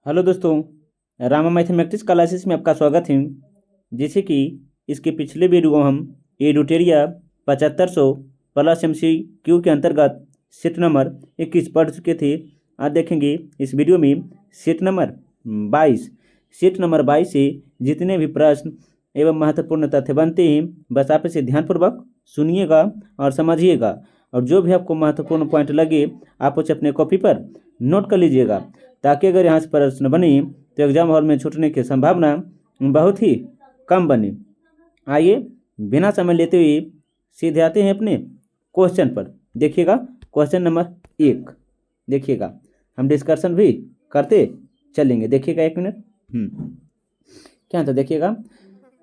Hello दोस्तों, Rama mathematics classes में आपका स्वागत है। जैसे कि इसके पिछले वीडियो हम एडुटेरिया 7500 प्लस MCQ के अंतर्गत सेट नंबर 21 पढ़ चुके थे। आज देखेंगे इस वीडियो में सेट नंबर 22। सेट नंबर 22 से जितने भी प्रश्न एवं महत्वपूर्ण तथ्य बनते हैं बस आप इसे ध्यानपूर्वक सुनिएगा और समझिएगा, और जो भी आपको महत्वपूर्ण पॉइंट लगे आप उसे अपने कॉपी पर नोट कर लीजिएगा, ताकि अगर यहाँ से प्रश्न बने तो एग्जाम हॉल में छूटने की संभावना बहुत ही कम बने। आइए बिना समय लेते हुए सीधे आते हैं अपने क्वेश्चन पर। देखिएगा क्वेश्चन नंबर 1, देखिएगा हम डिस्कशन भी करते चलेंगे। देखिएगा 1 मिनट। क्या था, देखिएगा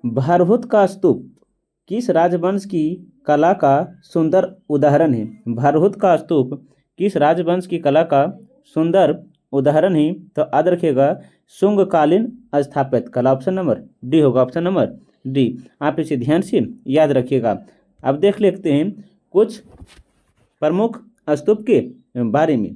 भारहुत का स्तूप किस राजवंश की कला का सुंदर उदाहरण है। भारहुत का स्तूप किस राजवंश की कला का सुंदर उदाहरण है? तो याद रखिएगा शुंगकालीन स्थापत्य कला। ऑप्शन नंबर डी होगा, ऑप्शन नंबर डी। आप इसे ध्यान से याद रखिएगा। अब देख लेते हैं कुछ प्रमुख स्तूप के बारे में।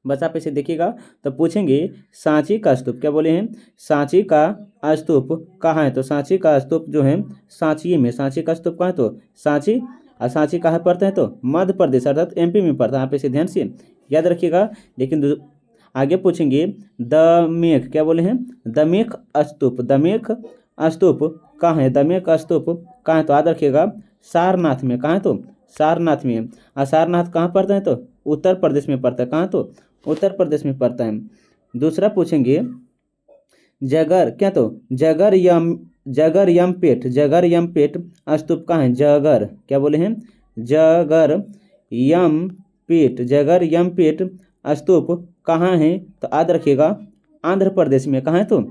बस आप इसे देखिएगा तो पूछेंगे सांची का स्तूप, क्या बोले हैं, सांची का स्तूप कहाँ है? तो सांची का स्तूप जो है सांची में। सांची का स्तूप कहाँ है? तो सांची। और सांची कहाँ पड़ता है? तो मध्य प्रदेश अर्थात MP में पड़ता है। आप इसे ध्यान से याद रखिएगा। लेकिन आगे पूछेंगे दमेक, क्या बोले हैं, दमेक स्तूप। दमेक स्तूप कहाँ है? दमेक स्तूप कहाँ है? तो याद रखिएगा सारनाथ में। कहाँ है? तो सारनाथ में। और सारनाथ कहाँ पड़ता है? तो उत्तर प्रदेश में पड़ता है। कहाँ? तो उत्तर प्रदेश में पड़ता है। दूसरा पूछेंगे जगर, क्या तो जगर यमपेट। जगर यमपेट स्तूप कहाँ है? जगर, क्या बोले हैं, जगर यमपेट। जगर यमपेट स्तूप कहाँ है? तो याद रखिएगा आंध्र प्रदेश में। कहाँ है? तो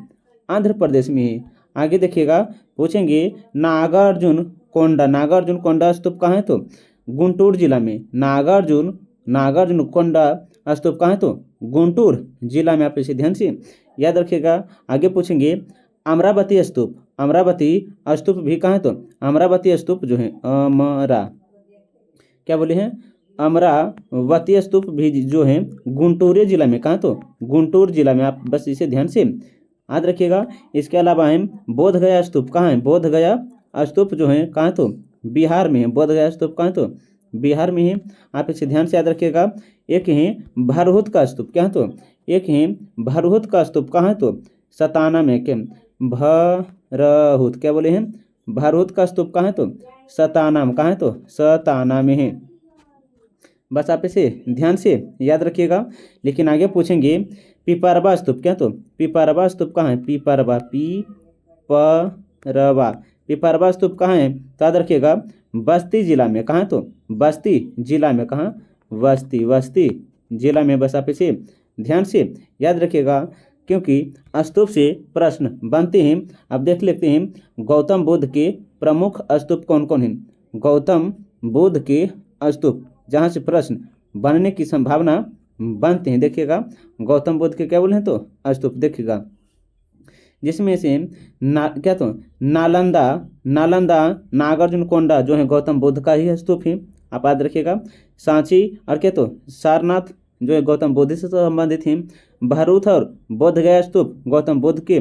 आंध्र प्रदेश में है। आगे देखिएगा पूछेंगे नागार्जुन कोंडा। नागार्जुन कोंडा स्तूप कहाँ है? तो गुंटूर जिला में। नागार्जुन कोंडा स्तूप कहाँ है? तो गुंटूर जिला में। आप इसे ध्यान से याद रखिएगा। आगे पूछेंगे अमरावती स्तूप। अमरावती स्तूप भी कहाँ है? तो अमरावती स्तूप जो है क्या बोले हैं, अमरावती स्तूप भी जो है गुंटूर जिला में। कहाँ? तो गुंटूर जिला में। आप बस इसे ध्यान से याद रखिएगा। इसके अलावा हम बोध गया स्तूप कहाँ है? बोध गया स्तूप जो है कहाँ? तो बिहार में है। बोध गया स्तूप कहाँ? तो बिहार में है। आप इसे ध्यान से याद रखिएगा। एक है भारहुत का स्तूप, क्या? तो एक है भारहुत का स्तूप कहाँ है? तो सताना में। क्या भारहुत, क्या बोले हैं, भारहुत का स्तूप कहाँ है? तो सताना में। कहाँ है? तो सताना में है। बस आप इसे ध्यान से याद रखिएगा। लेकिन आगे पूछेंगे पिपरवा स्तूप, क्या? तो पिपरवा स्तूप कहाँ है? पिपरवा पिपरवा स्तूप कहाँ है? तो याद रखिएगा बस्ती जिला में। कहाँ? तो बस्ती जिला में। कहाँ? बस्ती जिला में। बस आप इसे ध्यान से याद रखिएगा, क्योंकि स्तूप से प्रश्न बनते हैं। अब देख लेते हैं गौतम बुद्ध के प्रमुख स्तूप कौन कौन हैं। गौतम बुद्ध के स्तूप जहाँ से प्रश्न बनने की संभावना बनते हैं। देखिएगा गौतम बुद्ध के क्या बोले हैं? तो स्तूप। देखिएगा जिसमें से क्या तो नालंदा नागार्जुन कोंडा जो है गौतम बुद्ध का ही स्तूप है। आप याद रखिएगा। सांची और क्या तो सारनाथ जो है गौतम बुद्ध से संबंधित है। भारहुत और बोध गया स्तूप गौतम बुद्ध के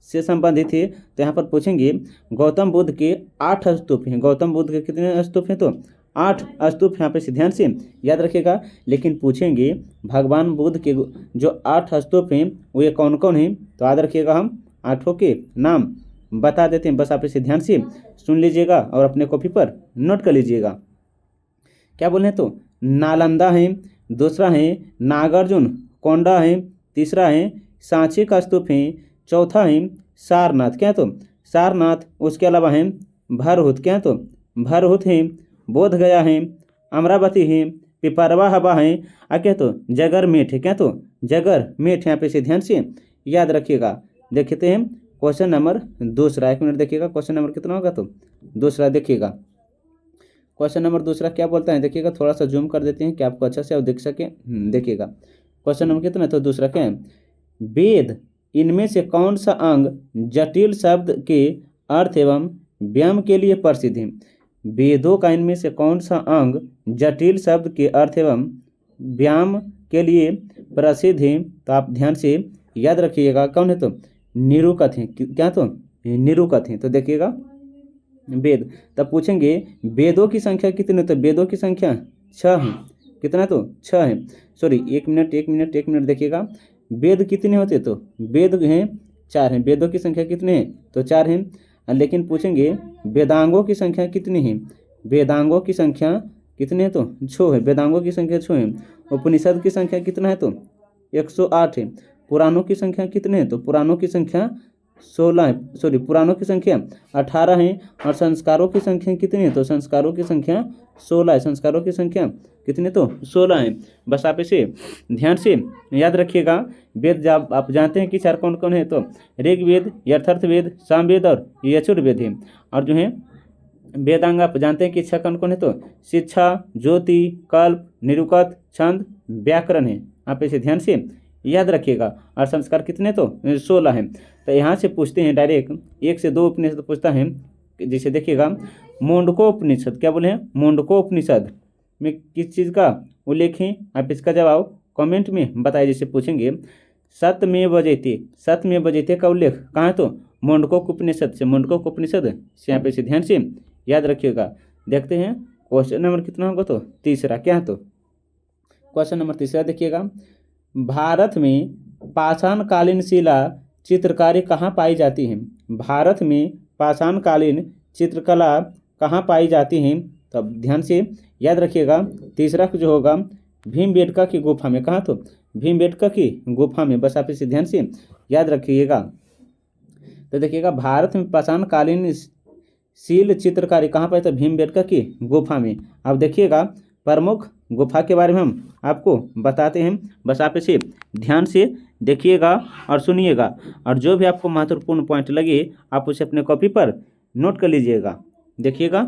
से संबंधित है। तो यहाँ पर पूछेंगे गौतम बुद्ध के 8 स्तूप हैं। गौतम बुद्ध के कितने स्तूप हैं? तो 8 स्तूप। यहाँ पे ध्यान से याद रखिएगा। लेकिन पूछेंगे भगवान बुद्ध के जो 8 स्तूप हैं वो ये कौन कौन हैं? तो याद रखिएगा हम 8 के नाम बता देते हैं। बस आप इसे ध्यान से सुन लीजिएगा और अपने कॉपी पर नोट कर लीजिएगा। क्या बोले हैं? तो नालंदा है, दूसरा है नागार्जुन कोंडा है, तीसरा है सांची का स्तूप है, चौथा है सारनाथ, क्या? तो सारनाथ। उसके अलावा है भारहुत, क्या? तो भारहुत है, बोध गया है, अमरावती है, पिपरवा हवा है, क्या? तो जगरमेट है, क्या? तो जगरमेट। यहाँ पे से ध्यान से याद रखिएगा। देखते हैं क्वेश्चन नंबर दूसरा। 1 मिनट देखिएगा क्वेश्चन नंबर कितना होगा? तो दूसरा। देखिएगा क्वेश्चन नंबर दूसरा क्या बोलता है। देखिएगा थोड़ा सा जूम कर देते हैं कि आपको अच्छा से आप देख सकें। देखिएगा क्वेश्चन नंबर कितना है? तो दूसरा क्या है, वेद इनमें से कौन सा अंग जटिल शब्द के अर्थ एवं व्याम के लिए प्रसिद्ध है। वेदों का इनमें से कौन सा अंग जटिल शब्द के अर्थ एवं व्याम के लिए प्रसिद्ध है? तो आप ध्यान से याद रखिएगा कौन है तो निरुकत हैं। क्या तो निरुकत हैं। तो देखिएगा वेद। तब पूछेंगे वेदों की संख्या कितनी, तो वेदों की संख्या 6 है। कितना तो 6 है। सॉरी, एक मिनट देखिएगा, वेद कितने होते, तो वेद हैं 4 हैं। वेदों की संख्या कितने हैं, तो 4 हैं। लेकिन पूछेंगे वेदांगों की संख्या कितनी है, वेदांगों की संख्या कितने हैं, तो 6 है। वेदांगों की संख्या 6 है। उपनिषद की संख्या कितना है, तो 108 है। पुराणों की संख्या कितने हैं, तो पुराणों की संख्या 16 है। सॉरी, पुराणों की संख्या 18 है। और संस्कारों की संख्या कितनी है, तो संस्कारों की संख्या 16 है। संस्कारों की संख्या कितने, तो 16 है। बस आप इसे ध्यान से याद रखिएगा। वेद जब आप जानते हैं कि 4 कौन कौन है, तो ऋग्वेद, यथार्थवेद, सामवेद और यजुर्वेद है। और जो है वेदांग आप जानते हैं कि 6 कौन कौन है, तो शिक्षा, ज्योति, कल्प, निरुक्त, छंद, व्याकरण है। आप इसे ध्यान से याद रखिएगा। और संस्कार कितने, तो 16 है। तो यहाँ से पूछते हैं डायरेक्ट 1 से 2 उपनिषद पूछता है। जैसे देखिएगा मुंडकोपनिषद, क्या बोले हैं, मुंडकोपनिषद में किस चीज़ का उल्लेख है, आप इसका जवाब कमेंट में बताइए। जैसे पूछेंगे सत्यमेव जयते का उल्लेख कहाँ है, तो मुंडकोपनिषद से। मुंडकोपनिषद से यहाँ पे से ध्यान से याद रखिएगा। देखते हैं क्वेश्चन नंबर कितना होगा, तो तीसरा। क्या है, तो क्वेश्चन नंबर तीसरा देखिएगा, भारत में पाषाणकालीन शिला चित्रकारी कहाँ पाई जाती है। भारत में पाषाणकालीन चित्रकला कहाँ पाई जाती है, तब ध्यान से याद रखिएगा। तीसरा जो होगा भीमबेटका की गुफा में। कहाँ, तो भीमबेटका की गुफा में। बस आप इसे ध्यान से याद रखिएगा। तो देखिएगा भारत में पाषाणकालीन शील चित्रकारी कहाँ पाई, तो भीमबेटका की गुफा में। अब देखिएगा प्रमुख गुफा के बारे में हम आपको बताते हैं। बस आप इसे ध्यान से देखिएगा और सुनिएगा। और जो भी आपको महत्वपूर्ण पॉइंट लगे आप उसे अपने कॉपी पर नोट कर लीजिएगा। देखिएगा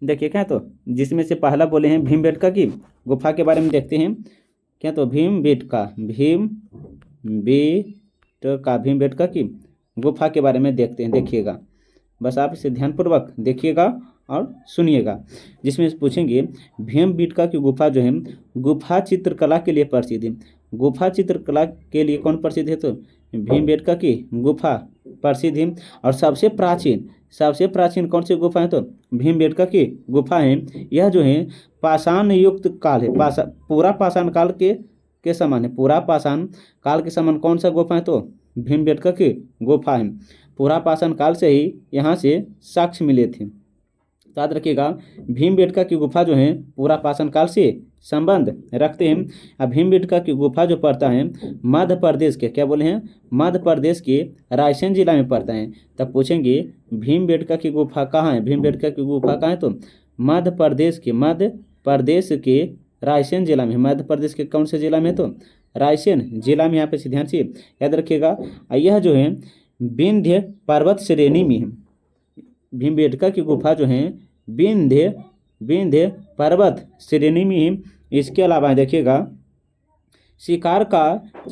देखिए क्या, तो जिसमें से पहला बोले हैं भीमबेटका की गुफा के बारे में देखते हैं। क्या, तो भीमबेटका भीमबेटका की गुफा के बारे में देखते हैं। देखिएगा बस आप इसे ध्यानपूर्वक देखिएगा और सुनिएगा। जिसमें पूछेंगे भीमबेटका की गुफा जो है गुफा चित्रकला के लिए प्रसिद्ध है। गुफा चित्रकला के लिए कौन प्रसिद्ध है, तो भीमबेटका की गुफा प्रसिद्ध है। और सबसे प्राचीन कौन सी गुफा है, तो भीमबेटका की गुफा है। यह जो है पाषाण युक्त काल है, पूरा पाषाण काल के समान है। पूरा पाषाण काल के समान कौन सा गुफा है, तो भीमबेटका की गुफा है। पूरा पाषाण काल से ही यहाँ से साक्ष्य मिले थे। याद रखिएगा भीमबेटका की गुफा जो है पूरा पाषाण काल से संबंध रखते हैं। अब भीमबेटका की गुफा जो पड़ता है मध्य प्रदेश के, क्या बोले हैं, मध्य प्रदेश के रायसेन जिला में पड़ता है। तब पूछेंगे भीमबेटका की गुफा कहाँ है। भीमबेटका की गुफा कहाँ है, तो मध्य प्रदेश के रायसेन जिला में। मध्य प्रदेश के कौन से जिला में, तो रायसेन जिला में। यहाँ पे ध्यान से याद रखिएगा। यह जो है विंध्य पर्वत श्रेणी में है। भीमबेटका की गुफा जो है विंध्य पर्वत श्रेणी में है। इसके अलावा देखिएगा शिकार का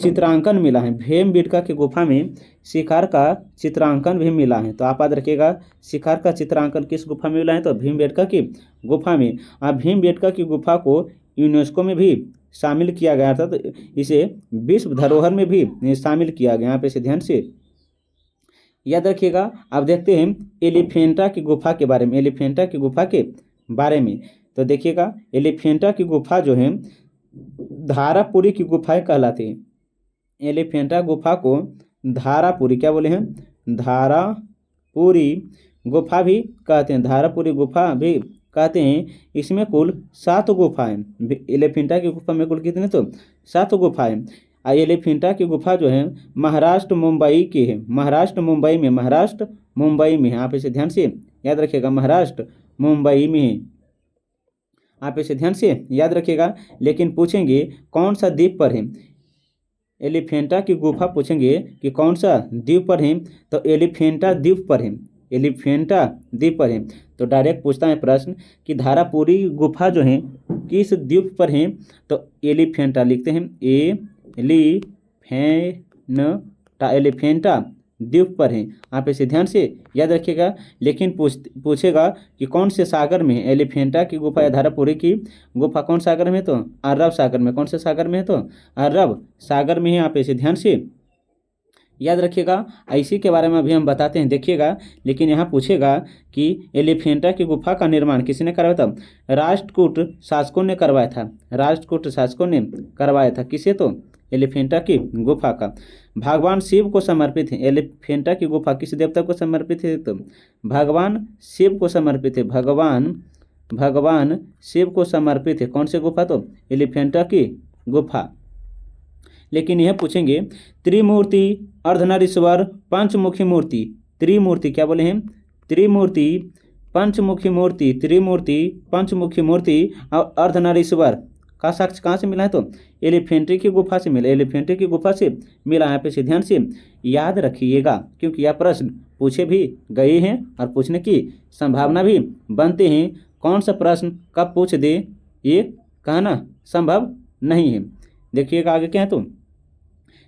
चित्रांकन मिला है। भीमबेटका की गुफा में शिकार का चित्रांकन भी मिला है। तो आप याद रखिएगा शिकार का चित्रांकन किस गुफा में मिला है, तो भीमबेटका की गुफा में। अब भीमबेटका की गुफा को यूनेस्को में भी शामिल किया गया था, तो इसे विश्व धरोहर में भी शामिल किया गया। यहाँ पे से ध्यान से याद रखिएगा। अब देखते हैं एलिफेंटा की गुफा के बारे में। एलिफेंटा की गुफा के बारे में तो देखिएगा एलिफेंटा की गुफा जो है धारापुरी की गुफाएं कहलाती हैं। एलिफेंटा गुफा को धारापुरी, क्या बोले हैं, धारापुरी गुफा भी कहते हैं। धारापुरी गुफा भी कहते हैं। इसमें कुल 7 गुफाएं। एलिफेंटा की गुफा में कुल कितने, तो 7 गुफाएं। एलिफेंटा की गुफा जो है महाराष्ट्र मुंबई की है। महाराष्ट्र मुंबई में है। आप इसे ध्यान से याद रखिएगा, महाराष्ट्र मुंबई में है। आप इसे ध्यान से याद रखिएगा। लेकिन पूछेंगे कौन सा द्वीप पर है। एलिफेंटा की गुफा पूछेंगे कि कौन सा द्वीप पर है, तो एलिफेंटा द्वीप पर है। एलिफेंटा द्वीप पर है। तो डायरेक्ट पूछता है प्रश्न कि धारापुरी गुफा जो है किस द्वीप पर है, तो एलिफेंटा लिखते हैं। एलिफेंटा द्वीप पर हैं। आप इसे ध्यान से याद रखिएगा। लेकिन पूछेगा कि कौन से सागर में है। एलिफेंटा की गुफा या धारापुरी की गुफा कौन सागर में है, तो अरब सागर में। कौन से सागर में है, तो अरब सागर में है। आप इसे ध्यान से याद रखिएगा। इसी के बारे में अभी हम बताते हैं, देखिएगा। लेकिन यहाँ पूछेगा कि एलिफेंटा की गुफा का निर्माण किसने करवाया था। राष्ट्रकूट शासकों ने करवाया था। राष्ट्रकूट शासकों ने करवाया था। किसे, तो एलिफेंटा की गुफा का। भगवान शिव को समर्पित है। एलिफेंटा की गुफा किस देवता को समर्पित है, तो भगवान शिव को समर्पित है। भगवान शिव को समर्पित है। कौन सी गुफा, तो एलिफेंटा की गुफा। लेकिन यह पूछेंगे त्रिमूर्ति, अर्धनारीश्वर, पंचमुखी मूर्ति। त्रिमूर्ति क्या बोले हैं, त्रिमूर्ति, पंचमुखी मूर्ति। त्रिमूर्ति, पंचमुखी मूर्ति और अर्धनारीश्वर का साक्ष्य कहाँ से मिला है, तो एलिफेंटे की गुफा से मिला। एलिफेंटे की गुफा से मिला। यहाँ पे ध्यान से याद रखिएगा, क्योंकि यह प्रश्न पूछे भी गए हैं और पूछने की संभावना भी बनते हैं। कौन सा प्रश्न कब पूछ दे ये कहना संभव नहीं है। देखिएगा आगे क्या है, तो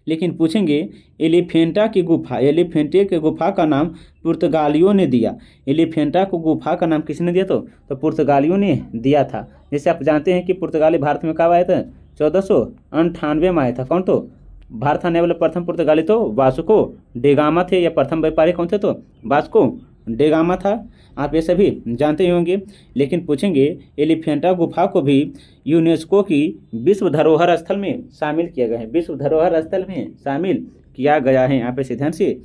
लेकिन पूछेंगे एलिफेंटा की गुफा। एलिफेंटे की गुफा का नाम पुर्तगालियों ने दिया। एलिफेंटा को गुफा का नाम किसने दिया, तो पुर्तगालियों ने दिया था। जैसे आप जानते हैं कि पुर्तगाली भारत में कब आए थे, 1498 में आया था। कौन, तो भारत आने वाले प्रथम पुर्तगाली तो वास्को डेगामा थे। या प्रथम व्यापारी कौन थे, तो वास्को डेगामा था। आप ये सभी जानते ही होंगे। लेकिन पूछेंगे एलिफेंटा गुफा को भी यूनेस्को की विश्व धरोहर स्थल में शामिल किया गया है। विश्व धरोहर स्थल में शामिल किया गया है। आप इसे ध्यान से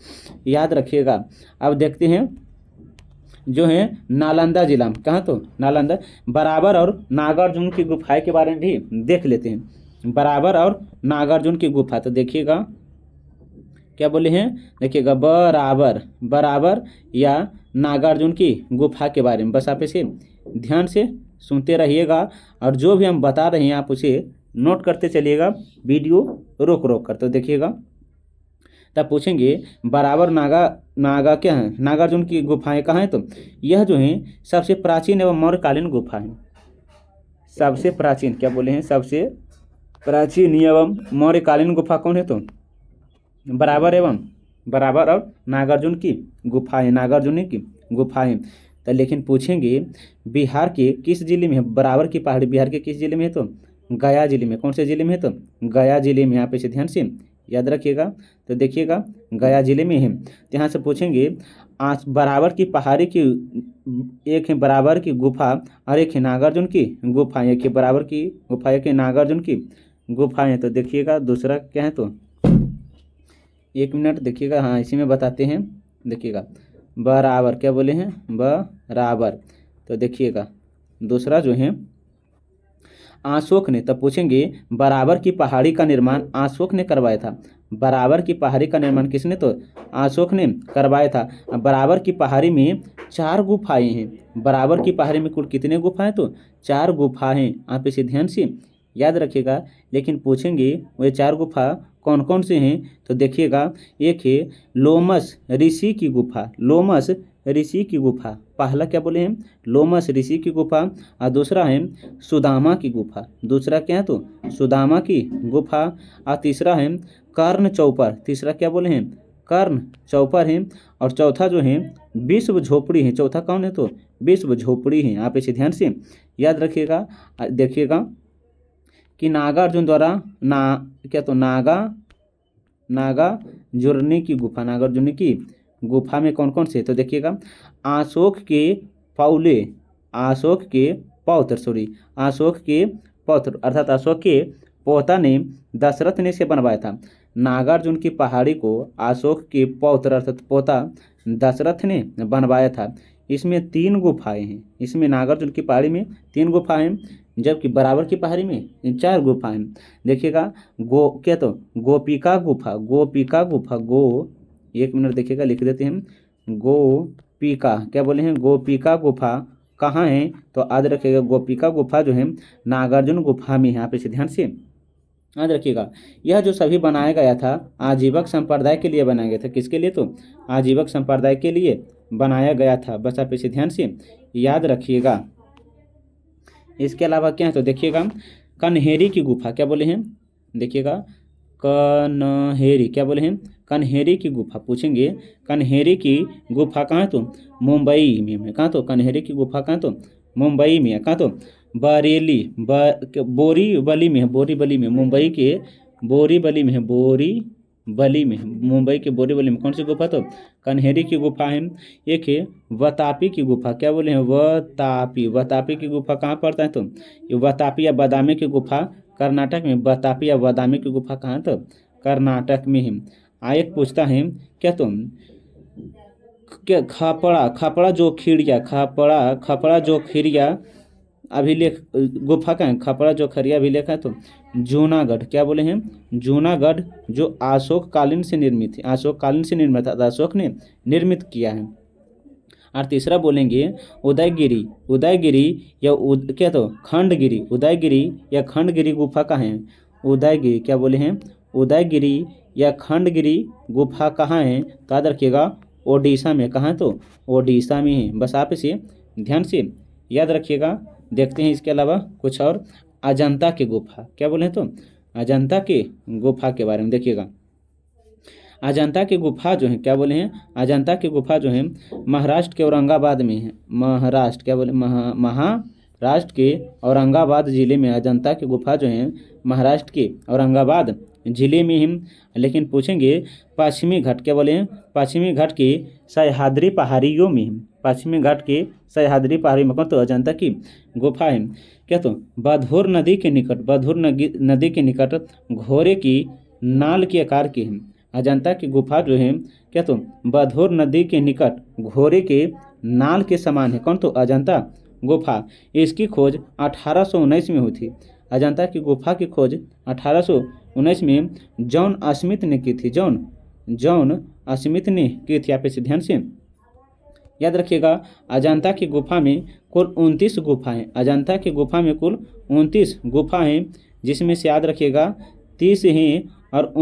याद रखिएगा। अब देखते हैं जो है नालंदा जिला में, कहाँ, तो नालंदा। बराबर और नागार्जुन की गुफाएं के बारे में भी देख लेते हैं। बराबर और नागार्जुन की गुफा, तो देखिएगा क्या बोले हैं, देखिएगा बराबर या नागार्जुन की गुफा के बारे में। बस आप इसे ध्यान से सुनते रहिएगा और जो भी हम बता रहे हैं आप उसे नोट करते चलिएगा, वीडियो रोक कर। तो देखिएगा तब पूछेंगे बराबर नागा क्या है, नागार्जुन की गुफाएं कहाँ हैं, तो यह जो है सबसे प्राचीन एवं मौर्यकालीन गुफा है। सबसे प्राचीन क्या बोले हैं, सबसे प्राचीन एवं मौर्यकालीन गुफा कौन है, तो बराबर और नागार्जुन की गुफाएं, नागार्जुन की गुफाएं। तो लेकिन पूछेंगे बिहार के किस जिले में है बराबर की पहाड़ी। बिहार के किस जिले में है, तो गया जिले में। कौन से जिले में है, तो गया जिले में। यहाँ पे से ध्यान से याद रखिएगा। तो देखिएगा गया जिले में है। तो यहाँ से पूछेंगे बराबर की पहाड़ी की, एक है बराबर की गुफा और एक है नागार्जुन की गुफा। एक है बराबर की गुफा, एक है नागार्जुन की गुफाएं। तो देखिएगा दूसरा क्या है, तो एक मिनट देखिएगा, हाँ इसी में बताते हैं। देखिएगा बराबर क्या बोले हैं, बराबर। तो देखिएगा दूसरा जो है अशोक ने। तब पूछेंगे बराबर की पहाड़ी का निर्माण अशोक ने करवाया था। बराबर की पहाड़ी का निर्माण किसने, तो अशोक ने करवाया था। बराबर की पहाड़ी में 4 गुफाएं हैं। बराबर की पहाड़ी में कुल कितने गुफाएं, तो 4 गुफाएं। आप इसे ध्यान से याद रखिएगा। लेकिन पूछेंगे वे 4 गुफा कौन कौन से हैं, तो देखिएगा एक है लोमस ऋषि की गुफा। लोमस ऋषि की गुफा, पहला क्या बोले हैं, लोमस ऋषि की गुफा। और दूसरा है सुदामा की गुफा। दूसरा क्या है, तो सुदामा की गुफा। और तीसरा है कर्ण चौपर। तीसरा क्या बोले हैं, कर्ण चौपर है। और चौथा जो है विश्व झोपड़ी है। चौथा कौन है, तो विश्व झोपड़ी है। आप इसे ध्यान से याद रखिएगा। देखिएगा कि नागार्जुन द्वारा नागार्जुनी की गुफा, नागार्जुनी की गुफा में कौन कौन से, तो देखिएगा अशोक के पौत्र अर्थात अशोक के पोता ने दशरथ ने से बनवाया था। नागार्जुन की पहाड़ी को अशोक के पौत्र अर्थात पोता दशरथ ने बनवाया था। इसमें 3 गुफाएं हैं। इसमें नागार्जुन की पहाड़ी में 3 गुफाएं, जबकि बराबर की पहाड़ी में 4 गुफाएं। देखिएगा गोपिका गुफा। एक मिनट देखिएगा, लिख देते हैं। गोपिका क्या बोले हैं, गोपिका गुफा कहाँ है, तो याद रखिएगा गोपिका गुफा जो है नागार्जुन गुफा में है। आप इसे ध्यान से याद रखिएगा। यह जो सभी बनाया गया था आजीवक संप्रदाय के लिए बनाया गया था। किसके लिए, तो आजीवक संप्रदाय के लिए बनाया गया था। बस आप इसे ध्यान से याद रखिएगा। इसके अलावा क्या है, तो देखिएगा कन्हेरी की गुफा। क्या बोले हैं, देखिएगा कन्हेरी, क्या बोले हैं, कन्हेरी की गुफा पूछेंगे। कन्हेरी की गुफा कहाँ तो मुंबई में है। कहाँ तो कन्हेरी की गुफा कहाँ तो मुंबई में है। कहाँ तो बरेली बोरीवली में है, बोरीवली में, मुंबई के बोरीवली में है, बोरीवली में, मुंबई के बोरीवली में। कौन सी गुफा तो कन्हेरी की गुफा है। एक है वतापी की गुफा, क्या बोले हैं, वतापी, वतापी की गुफा कहाँ पड़ता है तो ये वतापी या बादामी की गुफा कर्नाटक में, वतापी या बादामी की गुफा कहाँ तो कर्नाटक में है। एक पूछता है क्या तुम क्या खपड़ा जो खिड़िया, खपड़ा जो खिड़िया अभिलेख गुफा का है, खपड़ा जो खरिया अभिलेख है तो जूनागढ़, क्या बोले हैं, जूनागढ़, जो अशोक कालीन से निर्मित है, अशोक कालीन से निर्मित था, अशोक ने निर्मित किया है। और तीसरा बोलेंगे उदयगिरी, उदयगिरी या क्या तो खंडगिरी, उदयगिरी या खंडगिरी गुफा का है, उदयगिरी, क्या बोले हैं, उदयगिरी या खंडगिरी गुफा कहाँ है तो याद रखिएगा ओडिशा में। कहाँ तो ओडिशा में है। बस आप इसे ध्यान से याद रखिएगा। देखते हैं इसके अलावा कुछ और। अजंता की गुफा, क्या बोले तो अजंता की गुफा के बारे में देखिएगा। अजंता की गुफा जो है, क्या बोले हैं, अजंता की गुफा जो है महाराष्ट्र के औरंगाबाद में है, महाराष्ट्र, क्या बोले, महाराष्ट्र के औरंगाबाद जिले में अजंता की गुफा जो है महाराष्ट्र के औरंगाबाद जिले में ही। लेकिन पूछेंगे पश्चिमी घाट, क्या बोले हैं, पश्चिमी घाट के सह्याद्री पहाड़ियों में, पश्चिमी घाट के सह्याद्री पहाड़ी में कौन तो अजंता की गुफा है। क्या तो बधौर नदी के निकट, बधौर नदी के निकट घोड़े की नाल के आकार की है। अजंता की गुफा जो है क्या तो बधौर नदी के निकट घोड़े के नाल के समान है। कौन तो अजंता गुफा। इसकी खोज 1819 में हुई थी। अजंता की गुफा की खोज 1819 में जॉन स्मिथ ने की थी, जॉन स्मिथ ने की थी। आप इसे ध्यान से याद रखिएगा। अजंता की गुफा में कुल 29 गुफा हैं। अजंता की गुफा में कुल 29 गुफा हैं, जिसमें से याद रखिएगा 30 हैं और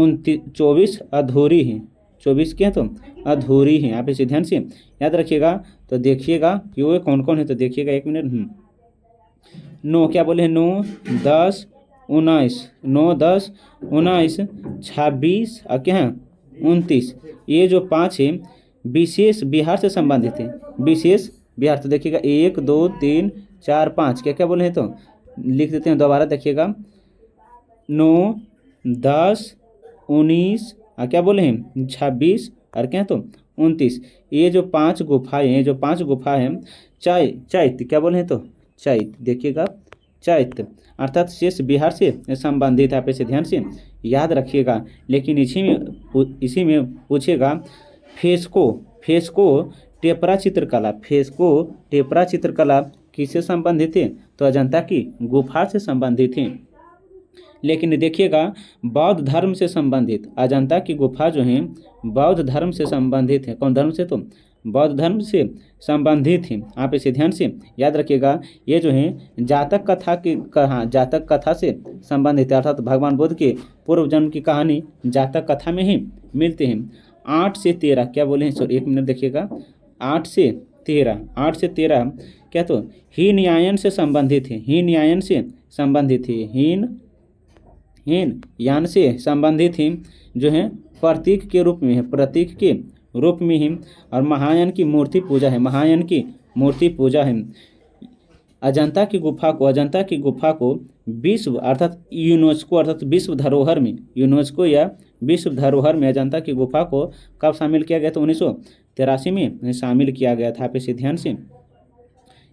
24 अधूरी हैं। 24 क्या तो अधूरी हैं। आप इसे ध्यान से याद रखिएगा। तो देखिएगा कि वो कौन कौन है, तो देखिएगा 1 मिनट। 9, क्या बोले हैं, 9, 10, 19, 9, 10, 19, 26 और क्या है 29। ये जो 5 है विशेष बिहार से संबंधित है, विशेष बिहार। तो देखिएगा 1, 2, 3, 4, 5 क्या क्या बोले हैं तो लिख देते हैं दोबारा। देखिएगा 9, 10, 19 और क्या बोले हैं 26 और क्या तो 29। ये जो 5 गुफाएं हैं, जो 5 गुफा हैं चैत्य, क्या बोले हैं तो चैत्य। देखिएगा चैत्य अर्थात शेष बिहार से संबंधित है। आप इसे ध्यान से याद रखिएगा। लेकिन इसी में पूछेगा फेस्को टेपरा चित्रकला, फेस्को टेपरा चित्रकला किससे संबंधित है तो अजंता की गुफा से संबंधित है। लेकिन देखिएगा बौद्ध धर्म से संबंधित अजंता की गुफा जो है बौद्ध धर्म से संबंधित है। कौन धर्म से तो बौद्ध धर्म से संबंधित है। आप इसे ध्यान से याद रखिएगा। ये जो है जातक कथा से संबंधित है, अर्थात भगवान बुद्ध के पूर्व जन्म की कहानी जातक कथा में ही मिलते हैं। 8 से 13 क्या बोले हैं, सॉरी 1 मिनट देखिएगा। 8 से 13 क्या तो हीनयायन से संबंधित है, हीनयायन से संबंधित है, हीनयान से संबंधित है जो है प्रतीक के रूप में है, प्रतीक के रूप में ही। और महायान की मूर्ति पूजा है, महायान की मूर्ति पूजा है। अजंता की गुफा को विश्व अर्थात यूनेस्को अर्थात विश्व धरोहर में, यूनेस्को या विश्व धरोहर में अजंता की गुफा को कब शामिल किया गया था 1983 में शामिल किया गया था। आप इसे ध्यान से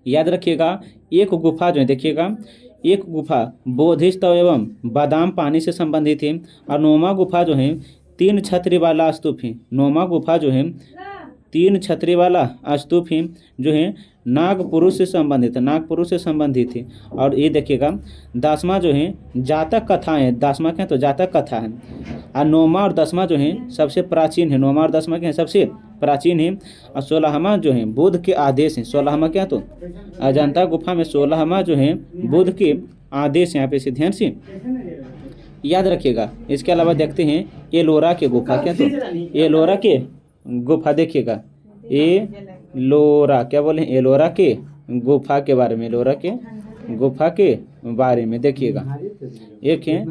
याद रखिएगा। एक गुफा जो है देखिएगा, एक गुफा बोधिसत्व एवं बादाम पानी से संबंधित है। और 9वां गुफा जो है 3 छतरी वाला स्तूप है। 9वां गुफा जो है 3 छतरी वाला स्तूप है जो है नागपुरुष से संबंधित है, नागपुरुष से संबंधित है। और ये देखिएगा 10वां जो है जातक कथा है, 10वां क्या तो जातक कथा है। और 9वां और 10वां जो है सबसे प्राचीन है, 9वां और 10वां क्या है सबसे प्राचीन है। और 16वां जो है बुद्ध के आदेश है, 16वां क्या तो अजंता गुफा में 16वां जो है बुद्ध के आदेश है। यहाँ पे इसे ध्यान से याद रखिएगा। इसके अलावा देखते हैं एलोरा के गुफा, क्या तो एलोरा के गुफा देखिएगा, एलोरा क्या बोले एलोरा के गुफा के बारे में, एलोरा के गुफा के बारे में देखिएगा। एक है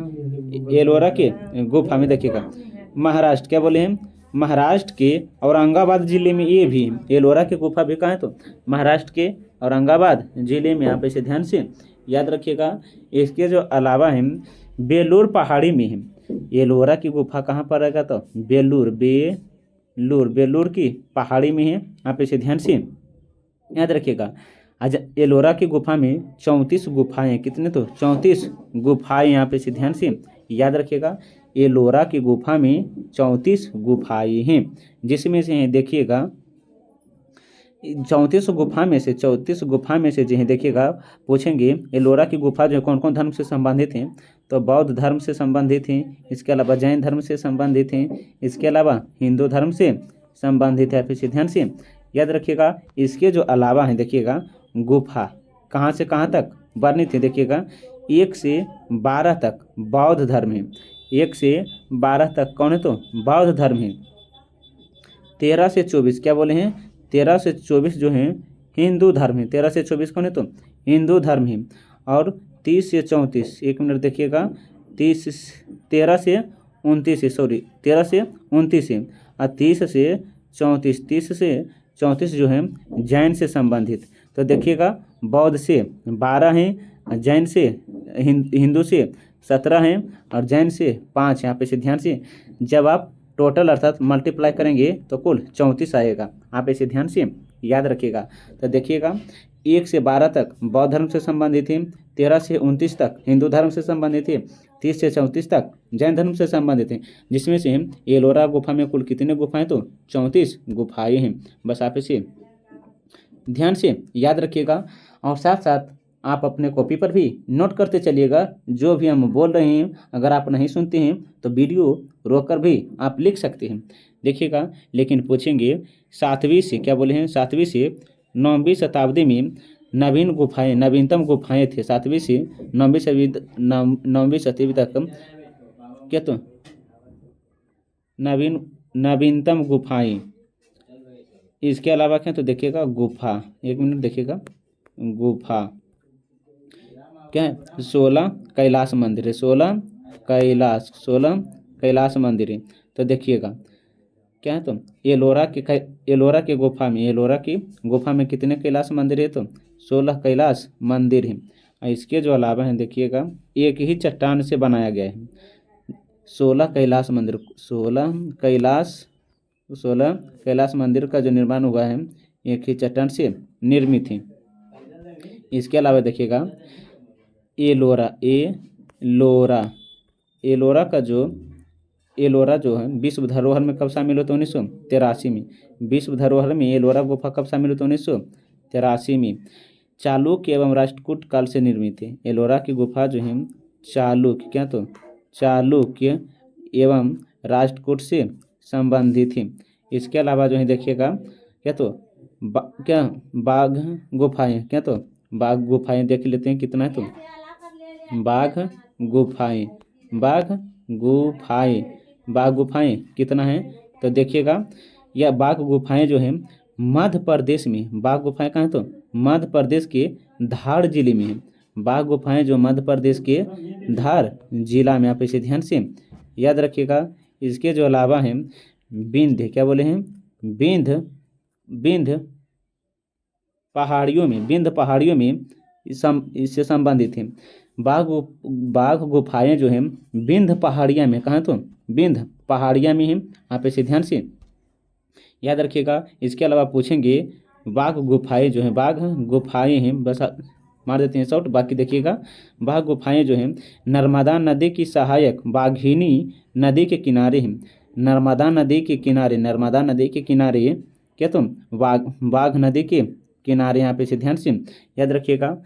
एलोरा के गुफा में देखिएगा महाराष्ट्र, क्या बोले हैं, महाराष्ट्र के औरंगाबाद जिले में ये भी एलोरा की गुफा भी कहाँ है, तो महाराष्ट्र के औरंगाबाद जिले में। आप इसे ध्यान से याद रखिएगा। इसके जो अलावा है बेलूर पहाड़ी में है एलोरा की गुफा, कहाँ पर रहेगा, तो बेलूर की पहाड़ी में है। आप इसे ध्यान से याद रखिएगा। आज एलोरा की गुफा में 34 गुफाएं, कितने, तो 34 गुफाएं। यहाँ पे इसे ध्यान से याद रखिएगा। एलोरा की गुफा में 34 गुफाएं हैं, जिसमें से देखिएगा 34 गुफा में से जो है देखिएगा, पूछेंगे एलोरा की गुफा जो कौन कौन धर्म से संबंधित हैं, तो बौद्ध धर्म से संबंधित हैं, इसके अलावा जैन धर्म से संबंधित हैं, इसके अलावा हिंदू धर्म से संबंधित है। फिर ध्यान से याद रखिएगा। इसके जो अलावा है देखिएगा गुफा कहाँ से कहाँ तक वर्णित है, देखिएगा 1 से 12 तक बौद्ध धर्म है, 1 से 12 तक कौन है, तो बौद्ध धर्म है। 13 से 24 क्या बोले हैं, 13 से 24 जो है हिंदू धर्म है, 13 से 24 कौन है, तो हिंदू धर्म है। और 30 से 34, एक मिनट देखिएगा, 13 से 29 है, सॉरी 13 से 29 है, और 30 से 34 जो है जैन से संबंधित। तो देखिएगा बौद्ध से 12 हैं, जैन से हिंदू से 17 हैं, और जैन से 5। यहाँ पे से ध्यान से जब आप टोटल अर्थात मल्टीप्लाई करेंगे तो कुल 34 आएगा। आप इसे ध्यान से याद रखिएगा। तो देखिएगा 1 से 12 तक बौद्ध धर्म से संबंधित है, 13 से 29 तक हिंदू धर्म से संबंधित है, 30 से 34 तक जैन धर्म से संबंधित है, जिसमें से एलोरा गुफा में कुल कितने गुफाएं, तो 34 गुफाएं हैं। बस आप इसे ध्यान से याद रखिएगा। और साथ साथ आप अपने कॉपी पर भी नोट करते चलिएगा जो भी हम बोल रहे हैं। अगर आप नहीं सुनते हैं तो वीडियो रोककर भी आप लिख सकते हैं, देखिएगा। लेकिन पूछेंगे 7वीं से, क्या बोले हैं, 7वीं से 9वीं शताब्दी में नवीनतम गुफाएं थे। 7वीं से 9वीं शताब्दी तक क्या, तो नवीनतम गुफाएं। इसके अलावा क्या, तो देखिएगा गुफा, एक मिनट देखिएगा, गुफा क्या है, 16 कैलाश मंदिर है, 16 कैलाश मंदिर है। तो देखिएगा क्या है, तो एलोरा की गुफा में कितने कैलाश मंदिर है, तो 16 कैलाश मंदिर है। और इसके जो अलावा है देखिएगा एक ही चट्टान से बनाया गया है 16 कैलाश मंदिर। 16 कैलाश मंदिर का जो निर्माण हुआ है एक ही चट्टान से निर्मित है। इसके अलावा देखिएगा एलोरा जो है विश्व धरोहर में कब शामिल होता है, 1983 में। विश्व धरोहर में एलोरा गुफा कब शामिल होता है, 1983 में। चालुक्य एवं राष्ट्रकूट काल से निर्मित है। एलोरा की गुफा जो है चालुक्य एवं राष्ट्रकूट से संबंधित है। इसके अलावा जो है देखिएगा क्या, तो बाघ गुफाएं, क्या, तो बाघ गुफाएं देख लेते हैं कितना है, तो बाघ गुफाएं कितना है, तो देखिएगा यह बाघ गुफाएं जो है मध्य प्रदेश में, बाघ गुफाएं कहाँ है, तो मध्य प्रदेश के धार जिले में है। बाघ गुफाएं जो मध्य प्रदेश के धार जिला में, आप इसे ध्यान से याद रखिएगा। इसके जो अलावा है विंध्य, क्या बोले हैं, विंध्य पहाड़ियों में इससे संबंधित है। बाघ गुफाएं जो है विंध्य पहाड़ियाँ में, कहाँ, तो विंध्य पहाड़ियाँ में है। आप इसे ध्यान से याद रखिएगा। इसके अलावा पूछेंगे बाघ गुफाएं हैं, बस मार देते हैं शॉर्ट, बाकी देखिएगा। बाघ गुफाएं जो है नर्मदा नदी की सहायक बाघिनी नदी के किनारे हैं। नर्मदा नदी के किनारे क्या, तो बाघ नदी के किनारे। यहाँ पे से ध्यान से याद रखिएगा।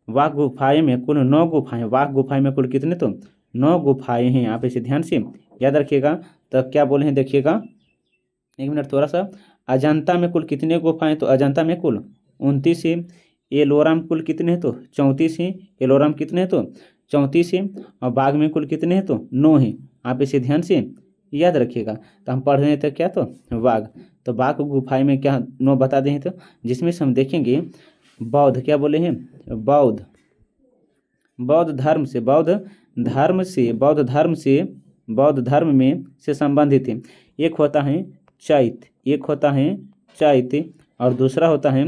बाघ गुफाएं में कुल 9 गुफाएं, बाघ गुफाएं में कुल कितने, तो 9 गुफाएं हैं। आप इसे ध्यान से याद रखिएगा। तो क्या बोले हैं देखिएगा, एक मिनट थोड़ा सा। अजंता में कुल कितने गुफाएं, तो अजंता में कुल 29 है। एलोरा में कुल कितने हैं, तो 34 हैं। एलोरा में कितने हैं, तो 34 हैं। और बाघ में कुल कितने हैं, तो 9 हैं। आप इसे ध्यान से याद रखिएगा। तो हम पढ़ रहे थे क्या, तो बाघ, तो बाघ गुफाएं में क्या 9 बता दें, तो जिसमें से हम देखेंगे बौद्ध, क्या बोले हैं, बौद्ध धर्म से बौद्ध धर्म में से संबंधित है। एक होता है चैत और दूसरा होता है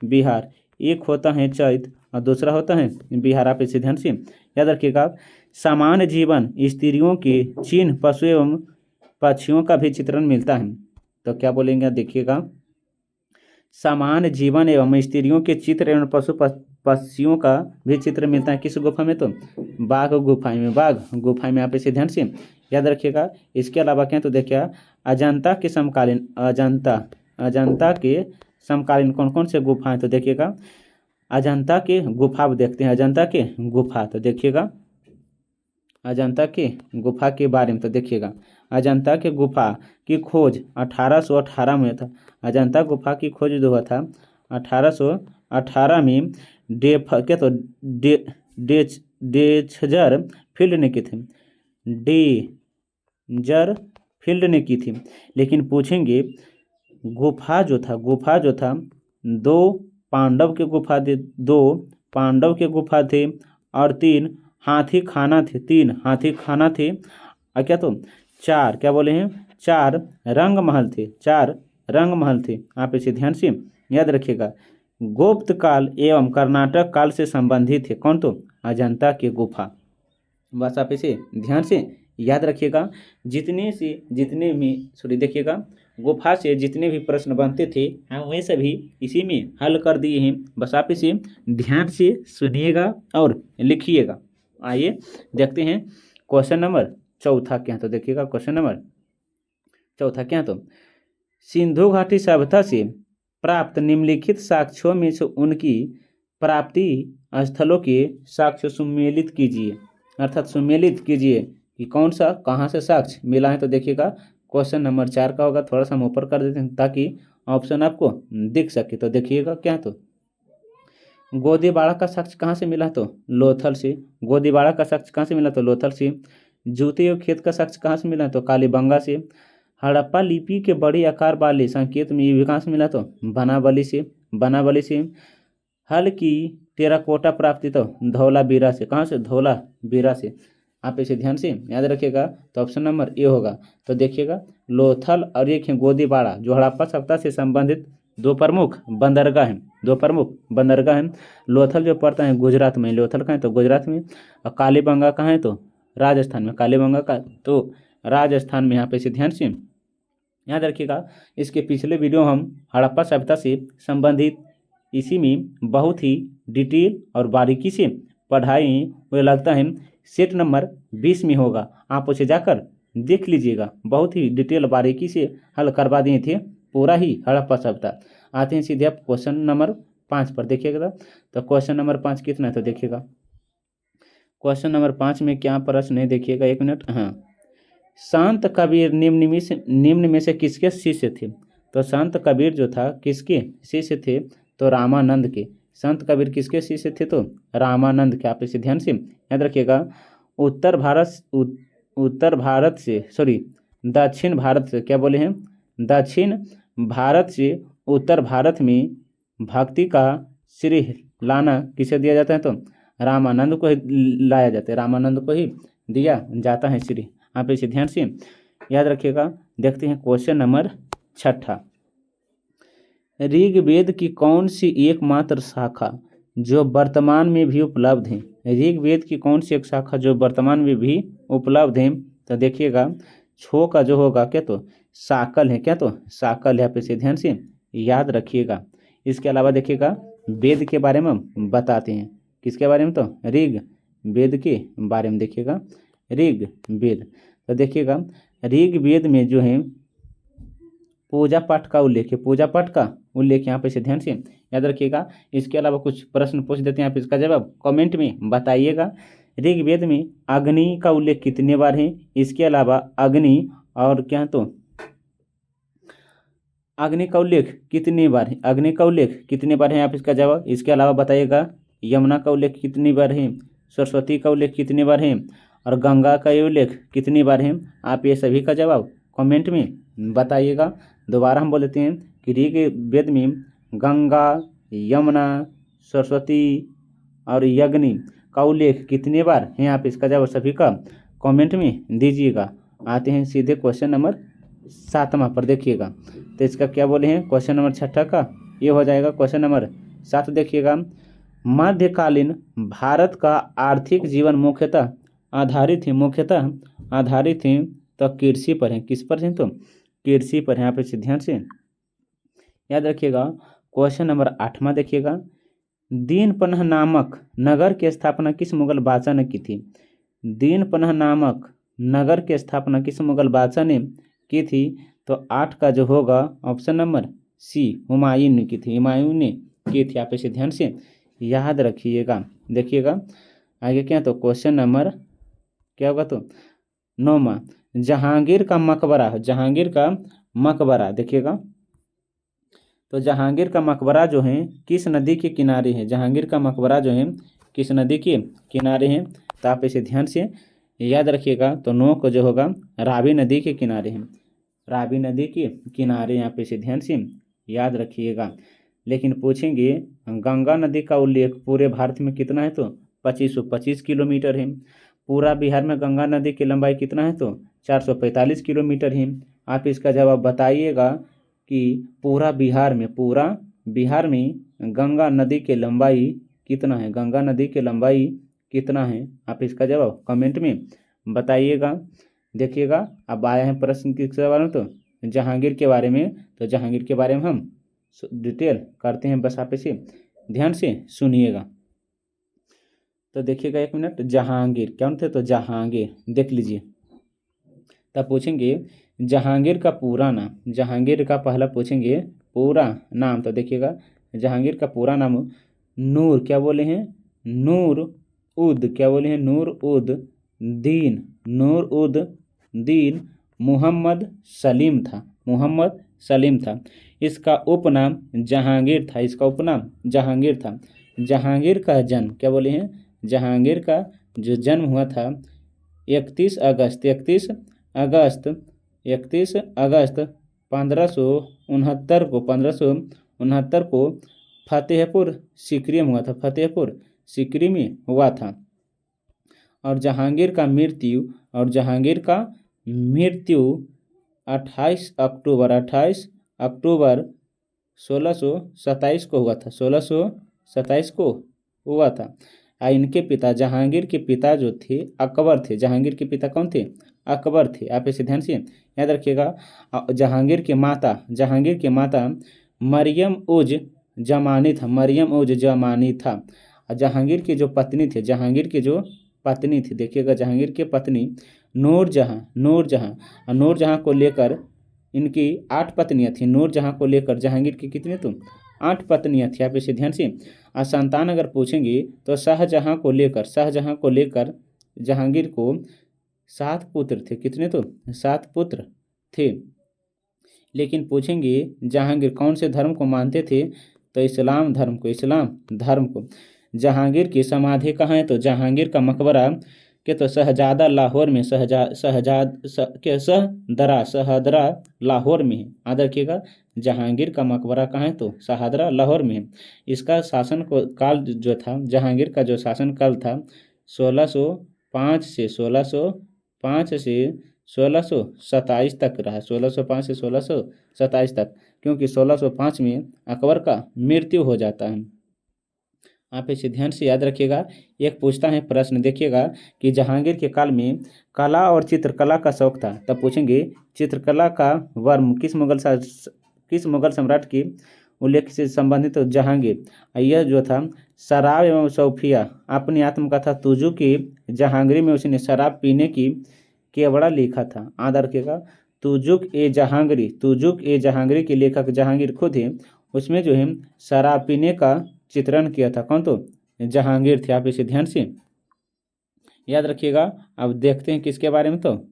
बिहार। एक होता है चैत और दूसरा होता है बिहार। आप इसे ध्यान से याद रखिएगा। सामान्य जीवन स्त्रियों के चिन्ह पशु एवं पक्षियों का भी चित्रण मिलता है। तो क्या बोलेंगे देखिएगा, सामान्य जीवन एवं स्त्रियों के चित्र एवं पशु पक्षियों का भी चित्र मिलता है। किस गुफा में? तो बाघ गुफा में। आप इसे ध्यान से याद रखिएगा। इसके अलावा क्या तो देखिए, अजंता के समकालीन कौन कौन से गुफा हैं? तो देखिएगा, अजंता के गुफा देखते हैं। अजंता के गुफा तो देखिएगा, अजंता के गुफा के बारे में तो देखिएगा, अजंता के गुफा की खोज 1818 में था। अजंता गुफा की खोज जो हुआ था 1818 में डेजर फील्ड ने की थी। डेजर फील्ड ने की थी। लेकिन पूछेंगे गुफा जो था दो पांडव के गुफा थे और 3 हाथी खाना थे। और क्या तो 4 क्या बोले हैं 4 रंग महल थे। आप इसे ध्यान से याद रखिएगा। गुप्त काल एवं कर्नाटक काल से संबंधित है। कौन? तो अजंता की गुफा। बस आप इसे ध्यान से याद रखिएगा। देखिएगा, गुफा से जितने भी प्रश्न बनते थे हम वे सभी इसी में हल कर दिए हैं। बस आप इसे ध्यान से सुनिएगा और लिखिएगा। आइए देखते हैं क्वेश्चन नंबर 4 क्या। तो देखिएगा क्वेश्चन नंबर 4 क्या। तो सिंधु घाटी सभ्यता से प्राप्त निम्नलिखित साक्ष्यों में से उनकी प्राप्ति स्थलों के साक्ष्य सुमेलित कीजिए। अर्थात सुमेलित कीजिए कि कौन सा कहाँ से साक्ष्य मिला है। तो देखिएगा क्वेश्चन नंबर 4 का होगा। थोड़ा सा हम ऊपर कर देते हैं ताकि ऑप्शन आपको दिख सके। तो देखिएगा क्या। तो गोदीबाड़ा का साक्ष्य कहाँ से मिला? तो लोथल से। गोदीबाड़ा का साक्ष्य कहाँ से मिला? तो लोथल से। जूते और खेत का साक्ष्य कहाँ से मिला? तो कालीबंगा से। हड़प्पा लिपि के बड़े आकार वाले संकेत में ये कहाँ से मिला? तो बनावली से। हल की टेराकोटा प्राप्ति तो धौलावीरा से। कहाँ से? धौलावीरा से। आप इसे ध्यान से याद रखिएगा। तो ऑप्शन नंबर ए होगा। तो देखिएगा लोथल और एक है गोदीबाड़ा जो हड़प्पा सभ्यता से संबंधित दो प्रमुख बंदरगाह हैं। लोथल जो पड़ता है गुजरात में, लोथल कहाँ है? तो गुजरात में। और कालीबंगा कहाँ है? तो राजस्थान में। कालीबंगा का तो राजस्थान में। यहाँ पे इसे ध्यान से याद रखिएगा। इसके पिछले वीडियो हम हड़प्पा सभ्यता से संबंधित इसी में बहुत ही डिटेल और बारीकी से पढ़ाई। मुझे लगता है सेट नंबर 20 में होगा। आप उसे जाकर देख लीजिएगा। बहुत ही डिटेल बारीकी से हल करवा दिए थे पूरा ही हड़प्पा सभ्यता। आते हैं सीधे आप क्वेश्चन नंबर 5 पर। देखिएगा तो क्वेश्चन नंबर 5 कितना है? तो देखिएगा क्वेश्चन नंबर 5 में क्या प्रश्न है देखिएगा। 1 मिनट। हाँ, संत कबीर निम्न में से किसके शिष्य थे? तो संत कबीर जो था किसके शिष्य थे? तो रामानंद के। संत कबीर किसके शिष्य थे? तो रामानंद के। आप इसे ध्यान से याद रखिएगा। दक्षिण भारत से क्या बोले हैं? दक्षिण भारत से उत्तर भारत में भक्ति का श्रेय लाना किसे दिया जाता है? तो रामानंद को ही लाया जाता है। रामानंद को ही दिया जाता है श्रेय। आप इसे ध्यान से याद रखिएगा। देखते हैं क्वेश्चन नंबर 6। ऋग्वेद की कौन सी एकमात्र शाखा जो वर्तमान में भी उपलब्ध है? ऋग्वेद की कौन सी एक शाखा जो वर्तमान में भी उपलब्ध है? तो देखिएगा छो का जो होगा क्या? तो साकल है। क्या? तो साकल है। आप इसे ध्यान से याद रखिएगा। इसके अलावा देखिएगा वेद के बारे में हम बताते हैं। किसके बारे में? तो ऋग्वेद के बारे में। देखिएगा ऋग्वेद। तो देखिएगा ऋग्वेद में जो है पूजा पाठ का उल्लेख यहाँ पे से ध्यान से याद रखिएगा। इसके अलावा कुछ प्रश्न पूछ देते हैं, आप इसका जवाब कमेंट में बताइएगा। ऋग्वेद में अग्नि का उल्लेख कितने बार है? इसके अलावा अग्नि और क्या? तो अग्नि का उल्लेख कितनी बार है? अग्नि का उल्लेख कितने बार है? आप इसका जवाब इसके अलावा बताइएगा। यमुना का उल्लेख कितनी बार है? सरस्वती का उल्लेख कितनी बार है? और गंगा का उल्लेख कितनी बार है? आप ये सभी का जवाब कमेंट में बताइएगा। दोबारा हम बोल देते हैं कि ऋग्वेद में गंगा, यमुना, सरस्वती और अग्नि का उल्लेख कितने बार है? आप इसका जवाब सभी का कमेंट में दीजिएगा। आते हैं सीधे क्वेश्चन नंबर 7वां पर, देखिएगा। तो इसका क्या बोले हैं, क्वेश्चन नंबर 6 का ये हो जाएगा क्वेश्चन नंबर 7। देखिएगा, मध्यकालीन भारत का आर्थिक जीवन मुख्यतः आधारित है तो कृषि पर है। किस पर है? तो कृषि पर है। आप इसे ध्यान से याद रखिएगा। क्वेश्चन नंबर 8वां देखिएगा, दीनपन्ह नामक नगर की स्थापना किस मुगल बादशाह ने की थी? दीनपन्ह नामक नगर की स्थापना किस मुगल बादशाह ने की थी? तो 8 का जो होगा ऑप्शन नंबर सी, हुमायूं ने की थी। हुमायूं ने की थी। आप इसे ध्यान से याद रखिएगा। देखिएगा आगे क्या, तो क्वेश्चन नंबर क्या होगा, तो 9वां, जहांगीर का मकबरा देखिएगा। तो जहांगीर का मकबरा जो है किस नदी के किनारे है? जहांगीर का मकबरा जो है किस नदी के किनारे है? तो आप इसे ध्यान से याद रखिएगा। तो 9 को जो होगा रावी नदी के किनारे है। रावी नदी के किनारे, आप इसे ध्यान से याद रखिएगा। लेकिन पूछेंगे गंगा नदी का उल्लेख पूरे भारत में कितना है? तो 2525 किलोमीटर है। पूरा बिहार में गंगा नदी की लंबाई कितना है? तो 445 किलोमीटर है। आप इसका जवाब बताइएगा कि पूरा बिहार में गंगा नदी की लंबाई कितना है? गंगा नदी की लंबाई कितना है? आप इसका जवाब कमेंट में बताइएगा। देखिएगा, अब आया है प्रश्न किसके बारे में? तो जहांगीर के बारे में। तो जहांगीर के बारे में हम डिटेल करते हैं, बस आप इसे ध्यान से सुनिएगा। तो देखिएगा 1 मिनट, जहांगीर क्या थे? तो जहांगीर देख लीजिए। तब पूछेंगे जहांगीर का पूरा नाम, जहांगीर का पहला पूछेंगे पूरा नाम। तो देखिएगा जहांगीर का पूरा नाम नूर क्या बोले हैं? नूर उद क्या बोले हैं? नूर उद दीन मोहम्मद सलीम था। इसका उपनाम जहांगीर था। जहांगीर का जन्म क्या बोले हैं? जहांगीर का जो जन्म हुआ था 31 अगस्त 1569 को फतेहपुर सीकरी में हुआ था। और जहांगीर का मृत्यु 28 अक्टूबर 1627 को हुआ था। 1627 को हुआ था। इनके पिता, जहांगीर के पिता जो थे अकबर थे। जहांगीर के पिता कौन थे? अकबर थे। आप इसे ध्यान से याद रखिएगा। जहांगीर के माता मरियम उज जमानी था। जहांगीर की जो पत्नी थी, देखिएगा जहांगीर की पत्नी नूरजहां को लेकर इनकी 8 पत्नियां थी। नूरजहां को लेकर जहांगीर की कितनी? तो 8 पत्नियां थी। आप इसे ध्यान से। संतान अगर पूछेंगे तो शाहजहां को लेकर जहांगीर को 7 पुत्र थे। कितने? तो 7 पुत्र थे। लेकिन पूछेंगे जहांगीर कौन से धर्म को मानते थे? तो इस्लाम धर्म को। जहांगीर की समाधि कहाँ है? तो जहांगीर का मकबरा के तो शहजादा लाहौर में शहदरा लाहौर में है। याद रखिएगा जहांगीर का मकबरा कहाँ है? तो शहदरा लाहौर में है। इसका शासन काल जो था, जहांगीर का जो शासन काल था 1605 से 1627 तक रहा। 1605 से 1627 तक, क्योंकि 1605 में अकबर का मृत्यु हो जाता है। आप इसे ध्यान से याद रखिएगा। एक पूछता है प्रश्न, देखिएगा कि जहांगीर के काल में कला और चित्रकला का शौक था। तब पूछेंगे चित्रकला का वर्म किस मुगल सम्राट की उल्लेख से संबंधित? तो जहांगीर। यह जो था शराब एवं सौफिया अपनी आत्मकथा तुजु की जहांगीर में उसने शराब पीने की केवड़ा लिखा था। याद रखिएगा तुजुक ए जहांगीरी के लेखक जहांगीर खुद है। उसमें जो है शराब पीने का चित्रण किया था। कौन? तो जहांगीर थे। आप इसे ध्यान से याद रखिएगा। अब देखते हैं किसके बारे में? तो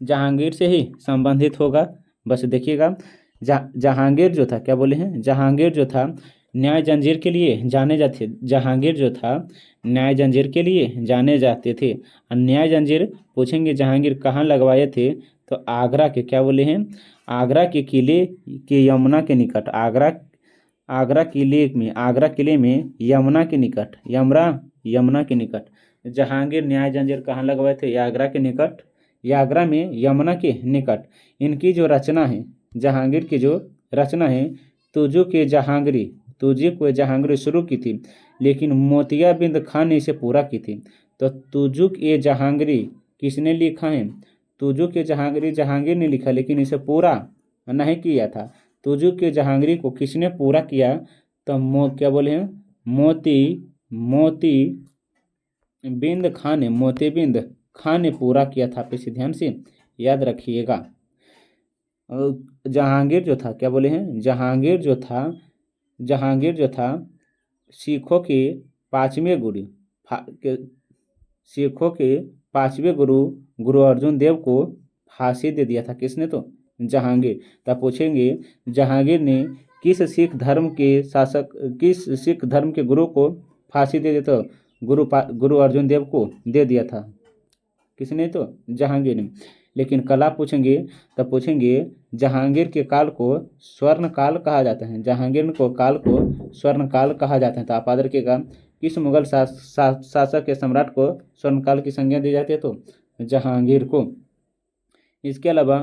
जहांगीर से ही संबंधित होगा। बस देखिएगा जहांगीर जो था क्या बोले हैं? जहांगीर जो था न्याय जंजीर के लिए जाने जाते। जहांगीर जो था न्याय जंजीर के लिए जाने जाते थे। और न्याय जंजीर पूछेंगे जहांगीर कहाँ लगवाए थे? तो आगरा के क्या बोले हैं? आगरा के किले के यमुना के निकट। आगरा किले में यमुना के निकट यमुना के निकट जहांगीर न्याय जंजीर कहाँ लगवाए थे? आगरा के निकट, आगरा में यमुना के निकट। इनकी जो रचना है, जहांगीर की जो रचना है, तुझको जहांगीरी शुरू की थी, लेकिन मोतियाबिंद खान ने इसे पूरा की थी। तो तुझुक ए जहांगीरी किसने लिखा है? तुझुक ए जहांगीरी जहांगीर ने लिखा, लेकिन इसे पूरा नहीं किया था। तुझुक ए जहांगीरी को किसने पूरा किया? तो क्या बोले हैं? मोतीबिंद खान ने पूरा किया था। आप इसे ध्यान से याद रखिएगा। जहांगीर जो था, क्या बोले हैं? जहांगीर जो था सिखों के पांचवें गुरु अर्जुन देव को फांसी दे दिया था। किसने? तो जहांगीर। तब पूछेंगे जहांगीर ने किस सिख धर्म के गुरु को फांसी दे दिया? तो गुरु अर्जुन देव को दे दिया था। किसने? तो जहांगीर ने। लेकिन कला पूछेंगे, तब पूछेंगे जहांगीर के काल को स्वर्ण काल कहा जाता है। जहांगीर को काल को स्वर्ण काल कहा जाता है। तो आप याद रखिएगा, किस मुगल शासक के सम्राट को स्वर्ण काल की संज्ञा दी जाती है? तो जहांगीर को। इसके अलावा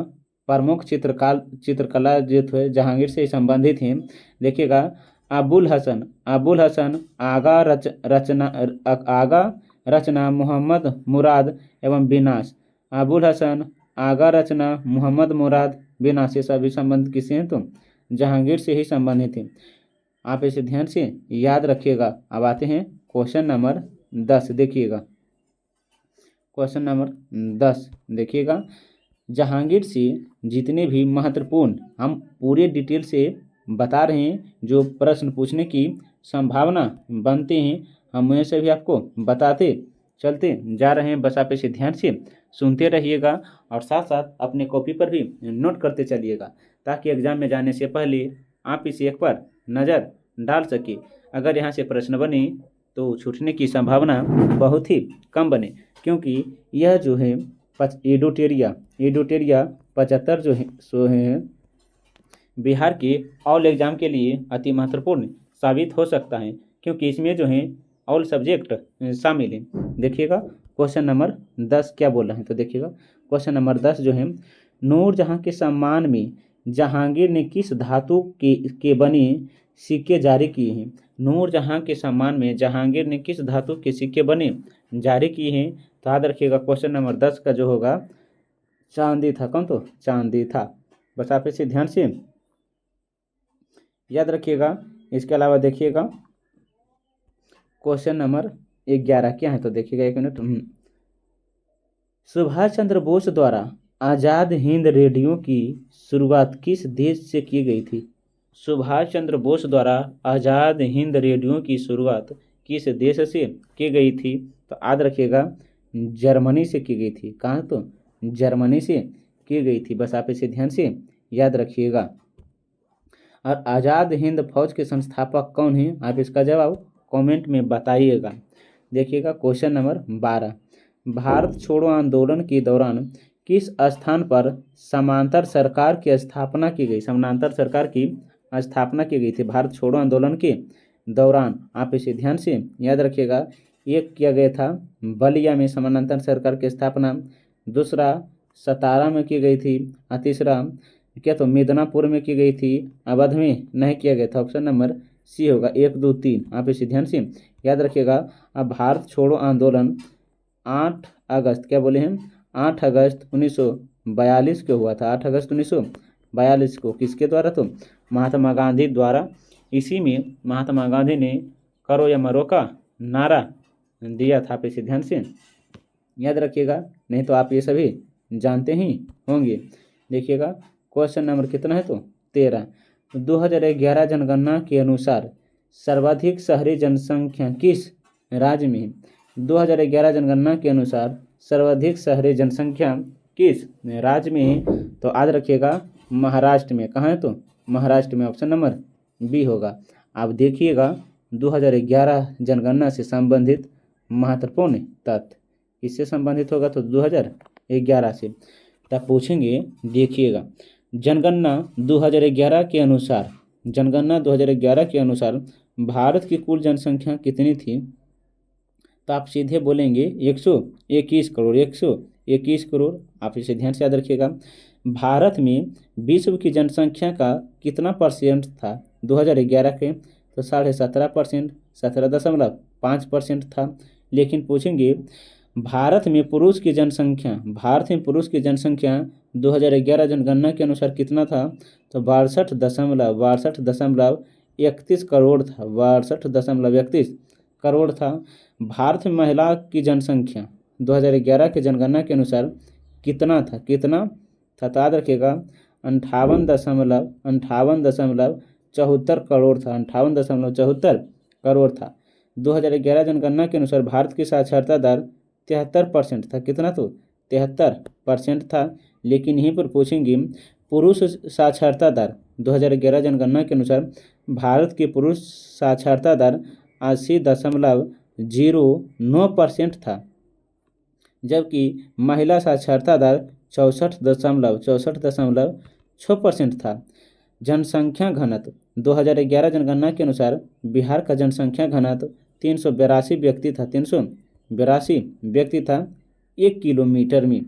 प्रमुख चित्रकला जो थे जहांगीर से संबंधित हैं। देखिएगा, अबुल हसन आगा रचना मोहम्मद मुराद एवं विनाश। अबुल हसन आगा रचना मोहम्मद मुराद विनाश, ये सभी संबंध किसे हैं? तो जहांगीर से ही संबंधित हैं। आप इसे ध्यान से याद रखिएगा। अब आते हैं क्वेश्चन नंबर 10। देखिएगा क्वेश्चन नंबर 10 देखिएगा। जहांगीर से जितने भी महत्वपूर्ण, हम पूरे डिटेल से बता रहे हैं, जो प्रश्न पूछने की संभावना बनते हैं, हम उन्हें से भी आपको बताते चलते जा रहे हैं। बस आप इसे ध्यान से सुनते रहिएगा और साथ साथ अपने कॉपी पर भी नोट करते चलिएगा, ताकि एग्जाम में जाने से पहले आप इसे एक बार नज़र डाल सके। अगर यहाँ से प्रश्न बने तो छूटने की संभावना बहुत ही कम बने, क्योंकि यह जो है एडुटेरिया 75 जो है सो है बिहार के ऑल एग्जाम के लिए अति महत्वपूर्ण साबित हो सकता है, क्योंकि इसमें जो है ऑल सब्जेक्ट शामिल हैं। देखिएगा क्वेश्चन नंबर 10 क्या बोल रहे हैं। तो देखिएगा क्वेश्चन नंबर 10 जो है, नूरजहां के सम्मान में जहांगीर ने किस धातु के बने सिक्के जारी किए हैं? नूरजहां के सम्मान में जहांगीर ने किस धातु के सिक्के बने जारी किए हैं? तो याद रखिएगा क्वेश्चन नंबर 10 का जो होगा चांदी था। कौन? तो चांदी था। बस आप इसे ध्यान से याद रखिएगा। इसके अलावा देखिएगा क्वेश्चन नंबर 11 क्या है? तो देखिएगा, एक मिनट। सुभाष चंद्र बोस द्वारा आज़ाद हिंद रेडियो की शुरुआत किस देश से की गई थी? सुभाष चंद्र बोस द्वारा आज़ाद हिंद रेडियो की शुरुआत किस देश से की गई थी? तो याद रखिएगा जर्मनी से की गई थी। कहाँ? तो जर्मनी से की गई थी। बस आप इसे ध्यान से याद रखिएगा। और आज़ाद हिंद फौज के संस्थापक कौन हैं? आप इसका जवाब कमेंट में बताइएगा। देखिएगा क्वेश्चन नंबर 12, भारत छोड़ो आंदोलन के दौरान किस स्थान पर समांतर सरकार की स्थापना की गई? समांतर सरकार की स्थापना की गई थी भारत छोड़ो आंदोलन के दौरान। आप इसे ध्यान से याद रखिएगा। एक किया गया था बलिया में समानांतर सरकार की स्थापना, दूसरा सतारा में की गई थी, और तीसरा क्या तो मिदनापुर में की गई थी, अवध में नहीं किया गया था। ऑप्शन नंबर सी होगा 1, 2, 3। आप इसे ध्यान से याद रखिएगा। अब भारत छोड़ो आंदोलन 8 अगस्त क्या बोले हैं? 8 अगस्त 1942 को हुआ था। 8 अगस्त 1942 को किसके द्वारा? तो महात्मा गांधी द्वारा। इसी में महात्मा गांधी ने करो या मरो का नारा दिया था। आप इसे ध्यान से याद रखिएगा, नहीं तो आप ये सभी जानते ही होंगे। देखिएगा क्वेश्चन नंबर कितना है? तो 13। 2011 जनगणना के अनुसार सर्वाधिक शहरी जनसंख्या किस राज्य में है? 2011 जनगणना के अनुसार सर्वाधिक शहरी जनसंख्या किस राज्य में है? तो याद रखिएगा महाराष्ट्र में। कहाँ है? तो महाराष्ट्र में। ऑप्शन नंबर बी होगा। आप देखिएगा 2011 जनगणना से संबंधित महत्वपूर्ण तथ्य इससे संबंधित होगा, तो 2011 से। तब पूछेंगे, देखिएगा जनगणना 2011 के अनुसार जनगणना 2011 के अनुसार भारत की कुल जनसंख्या कितनी थी? तो आप सीधे बोलेंगे 121 करोड़। 121 करोड़। आप इसे ध्यान से याद रखिएगा। भारत में विश्व की जनसंख्या का कितना परसेंट था 2011 के? तो 17.5%, 17.5% था। लेकिन पूछेंगे भारत में पुरुष की जनसंख्या 2011 जनगणना के अनुसार कितना था? तो 62.31 करोड़ था। 62.31 करोड़ था। भारत में महिला की जनसंख्या 2011 के जनगणना के अनुसार कितना था? तो याद रखिएगा 58.74 करोड़ था। 58.74 करोड़ था। 2011 जनगणना के अनुसार भारत की साक्षरता दर 73% था। कितना? तो 73% था। लेकिन यहीं पर पूछेंगे पुरुष साक्षरता दर 2011 जनगणना के अनुसार भारत की पुरुष साक्षरता दर 80.09% था, जबकि महिला साक्षरता दर 64.6% था। जनसंख्या घनत्व 2011 जनगणना के अनुसार बिहार का जनसंख्या घनत्व 382 व्यक्ति था। 382 व्यक्ति था 1 किलोमीटर में।